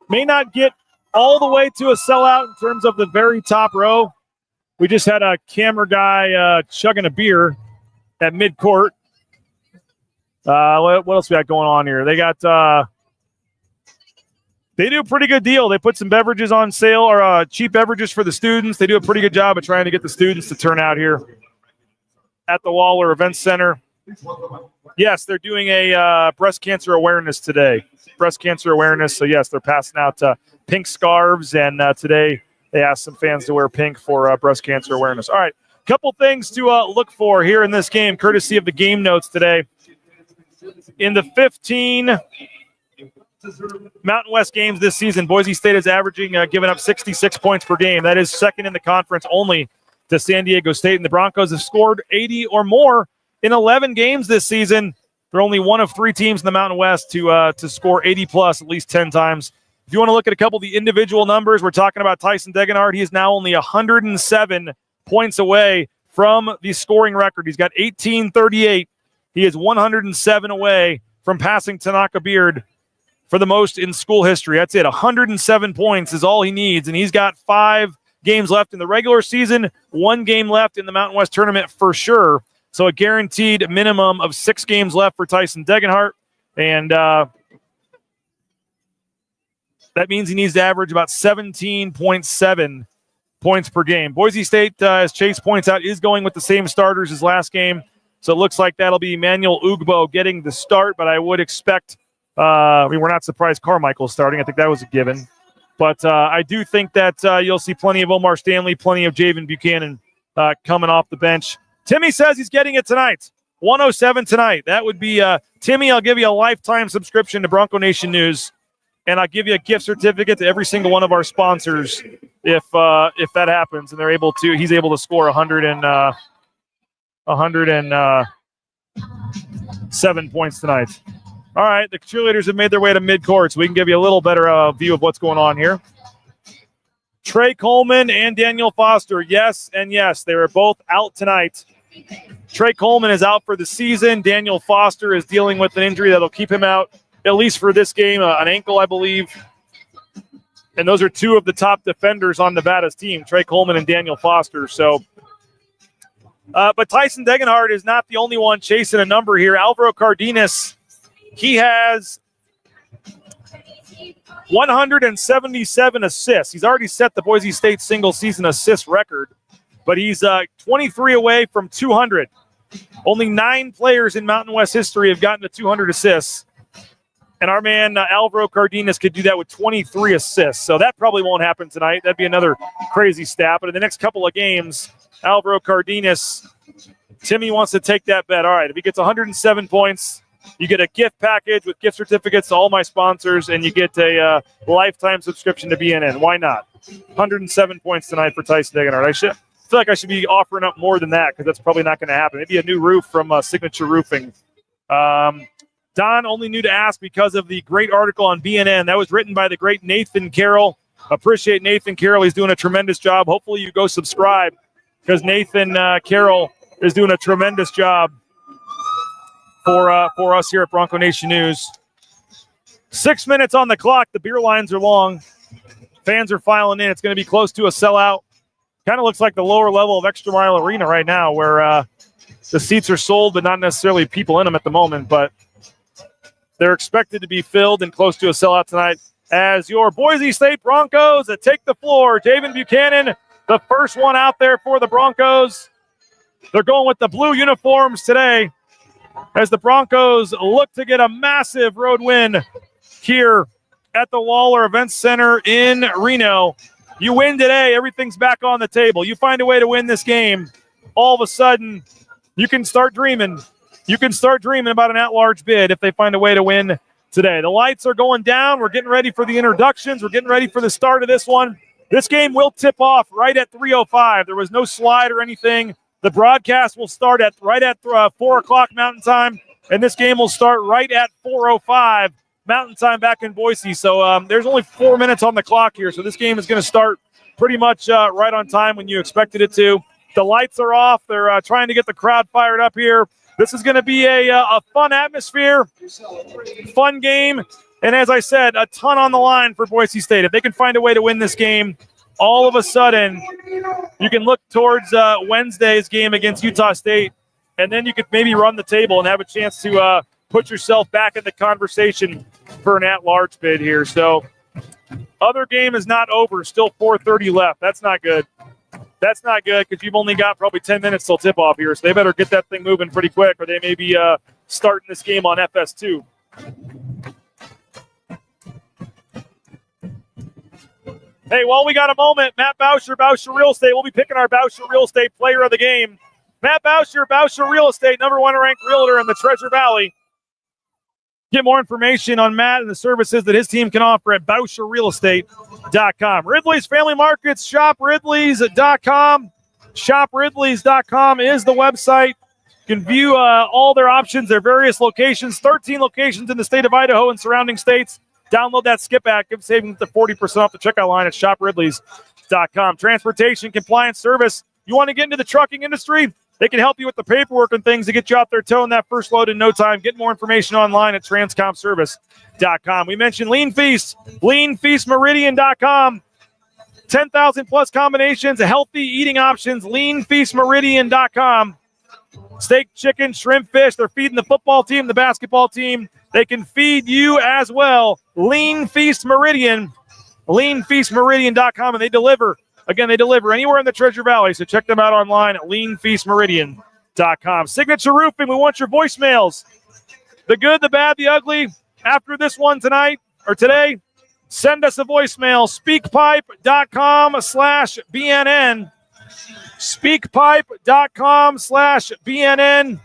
May not get all the way to a sellout in terms of the very top row. We just had a camera guy chugging a beer at mid-court. What else we got going on here? They got they do a pretty good deal. They put some beverages on sale, or cheap beverages for the students. They do a pretty good job of trying to get the students to turn out here at the Lawlor Events Center. Yes, they're doing a breast cancer awareness today. Breast cancer awareness. So, yes, they're passing out pink scarves. And today they asked some fans to wear pink for breast cancer awareness. All right, couple things to look for here in this game, courtesy of the game notes today. In the 15 Mountain West games this season, Boise State is averaging giving up 66 points per game. That is second in the conference only to San Diego State. And the Broncos have scored 80 or more in 11 games this season. They're only one of 3 teams in the Mountain West to score 80-plus at least 10 times. If you want to look at a couple of the individual numbers, we're talking about Tyson Degenhardt. He is now only 107 points away from the scoring record. He's got 1838. He is 107 away from passing Tanaka Beard for the most in school history. That's it. 107 points is all he needs, and he's got 5 games left in the regular season, 1 game left in the Mountain West tournament for sure. So a guaranteed minimum of 6 games left for Tyson Degenhardt, and that means he needs to average about 17.7 points per game. Boise State, as Chase points out, is going with the same starters as last game, so it looks like that'll be Emmanuel Ugbo getting the start, but I would expect we're not surprised Carmichael's starting. I think that was a given. But I do think that you'll see plenty of Omar Stanley, plenty of Javen Buchanan coming off the bench. Timmy says he's getting it tonight. 107 tonight. That would be Timmy. I'll give you a lifetime subscription to Bronco Nation News, and I'll give you a gift certificate to every single one of our sponsors if that happens, and he's able to score 107 points tonight. All right, the cheerleaders have made their way to midcourt, so we can give you a little better view of what's going on here. Trey Coleman and Daniel Foster, yes and yes, they were both out tonight. Trey Coleman is out for the season. Daniel Foster is dealing with an injury that'll keep him out, at least for this game, an ankle, I believe. And those are 2 of the top defenders on Nevada's team, Trey Coleman and Daniel Foster. So, but Tyson Degenhardt is not the only one chasing a number here. Alvaro Cardenas, he has 177 assists. He's already set the Boise State single-season assist record, but he's 23 away from 200. Only 9 players in Mountain West history have gotten to 200 assists, and our man Alvaro Cardenas could do that with 23 assists. So that probably won't happen tonight. That'd be another crazy stat. But in the next couple of games, Alvaro Cardenas, Timmy wants to take that bet. All right, if he gets 107 points, you get a gift package with gift certificates to all my sponsors, and you get a lifetime subscription to BNN. Why not? 107 points tonight for Tyson Degenhardt. I feel like I should be offering up more than that because that's probably not going to happen. Maybe a new roof from Signature Roofing. Don only knew to ask because of the great article on BNN. That was written by the great Nathan Carroll. Appreciate Nathan Carroll. He's doing a tremendous job. Hopefully you go subscribe because Nathan Carroll is doing a tremendous job for us here at Bronco Nation News. 6 minutes on the clock. The beer lines are long. Fans are filing in. It's going to be close to a sellout. Kind of looks like the lower level of Extra Mile Arena right now where the seats are sold but not necessarily people in them at the moment. But they're expected to be filled and close to a sellout tonight as your Boise State Broncos take the floor. Javen Buchanan, the first one out there for the Broncos. They're going with the blue uniforms today as the Broncos look to get a massive road win here at the Lawlor Events Center in Reno. You win today, everything's back on the table. You find a way to win this game, all of a sudden you can start dreaming. You can start dreaming about an at-large bid if they find a way to win today. The lights are going down. We're getting ready for the introductions. We're getting ready for the start of this one. This game will tip off right at 3:05. There was no slide or anything. The broadcast will start right at 4 o'clock Mountain Time, and this game will start right at 4:05 Mountain Time back in Boise. So there's only 4 minutes on the clock here, so this game is going to start pretty much right on time when you expected it to. The lights are off. They're trying to get the crowd fired up here. This is going to be a fun atmosphere, fun game, and as I said, a ton on the line for Boise State. If they can find a way to win this game, all of a sudden, you can look towards Wednesday's game against Utah State, and then you could maybe run the table and have a chance to put yourself back in the conversation for an at-large bid here. So, other game is not over. Still 4:30 left. That's not good. That's not good because you've only got probably 10 minutes till tip-off here, so they better get that thing moving pretty quick or they may be starting this game on FS2. Hey, while we got a moment, Matt Boucher, Boucher Real Estate. We'll be picking our Boucher Real Estate player of the game. Matt Boucher, Boucher Real Estate, #1 ranked realtor in the Treasure Valley. Get more information on Matt and the services that his team can offer at BoucherRealEstate.com. Ridley's Family Markets, ShopRidley's.com. ShopRidley's.com is the website. You can view all their options, their various locations, 13 locations in the state of Idaho and surrounding states. Download that Skip app. Give savings to 40% off the checkout line at ShopRidley's.com. Transportation Compliance Service. You want to get into the trucking industry? They can help you with the paperwork and things to get you out there towing that first load in no time. Get more information online at transcomservice.com. We mentioned Lean Feast, leanfeastmeridian.com. 10,000 plus combinations of healthy eating options, leanfeastmeridian.com. Steak, chicken, shrimp, fish. They're feeding the football team, the basketball team. They can feed you as well. Lean Feast Meridian, leanfeastmeridian.com, and they deliver. Again, they deliver anywhere in the Treasure Valley, so check them out online at leanfeastmeridian.com. Signature Roofing, we want your voicemails. The good, the bad, the ugly. After this one tonight or today, send us a voicemail. Speakpipe.com/BNN. Speakpipe.com/BNN.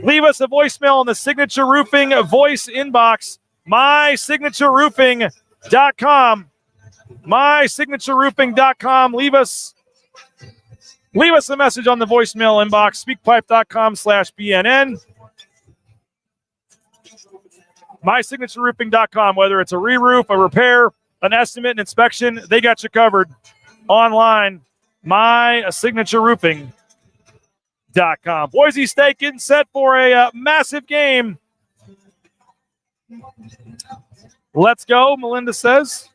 Leave us a voicemail on the Signature Roofing voice inbox. MySignatureRoofing.com. MySignatureRoofing.com. Leave us a message on the voicemail inbox. Speakpipe.com/BNN. MySignatureRoofing.com. Whether it's a re-roof, a repair, an estimate, an inspection, they got you covered online. MySignatureRoofing.com. Boise State getting set for a massive game. Let's go, Melinda says.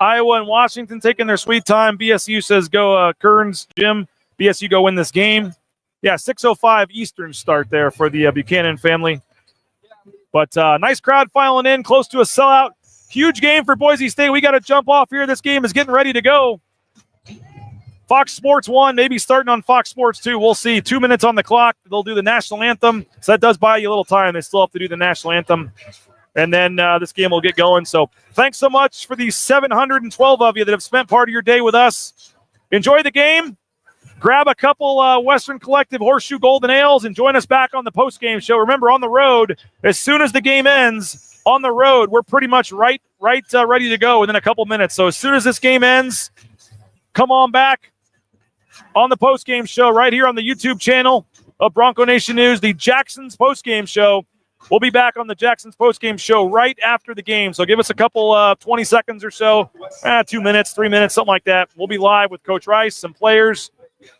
Iowa and Washington taking their sweet time. BSU says go Kearns, Jim. BSU go win this game. Yeah, 6:05 Eastern start there for the Buchanan family. But nice crowd filing in, close to a sellout. Huge game for Boise State. We got to jump off here. This game is getting ready to go. Fox Sports 1, maybe starting on Fox Sports 2. We'll see. 2 minutes on the clock. They'll do the national anthem. So that does buy you a little time. They still have to do the national anthem. And then this game will get going. So thanks so much for these 712 of you that have spent part of your day with us. Enjoy the game. Grab a couple Western Collective Horseshoe Golden Ales and join us back on the post-game show. Remember, on the road, as soon as the game ends, on the road, we're pretty much ready to go within a couple minutes. So as soon as this game ends, come on back on the post-game show right here on the YouTube channel of Bronco Nation News, the Jackson's post-game show. We'll be back on the Jackson's post-game show right after the game. So give us a couple 20 seconds or so, 2 minutes, 3 minutes, something like that. We'll be live with Coach Rice, some players,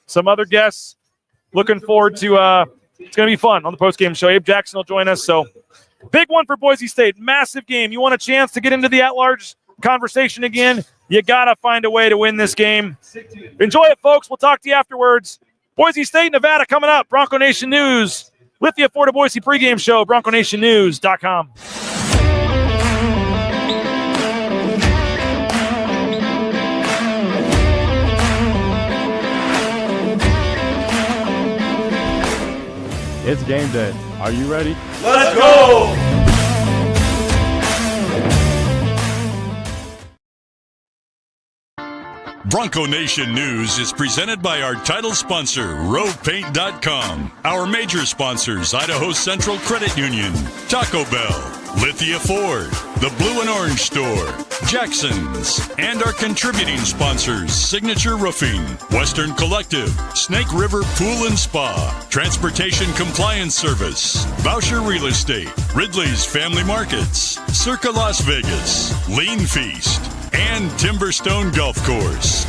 some other guests. Looking forward to it's going to be fun on the post-game show. Abe Jackson will join us. So big one for Boise State. Massive game. You want a chance to get into the at-large conversation again? You got to find a way to win this game. Enjoy it, folks. We'll talk to you afterwards. Boise State, Nevada coming up. Bronco Nation News. Lithia Ford of Boise pregame show. BroncoNationNews.com. It's game day. Are you ready? Let's go! Bronco Nation News is presented by our title sponsor, RowPaint.com. Our major sponsors, Idaho Central Credit Union, Taco Bell, Lithia Ford, the Blue and Orange Store, Jackson's, and our contributing sponsors, Signature Roofing, Western Collective, Snake River Pool and Spa, Transportation Compliance Service, Boucher Real Estate, Ridley's Family Markets, Circa Las Vegas, Lean Feast, and Timberstone Golf Course.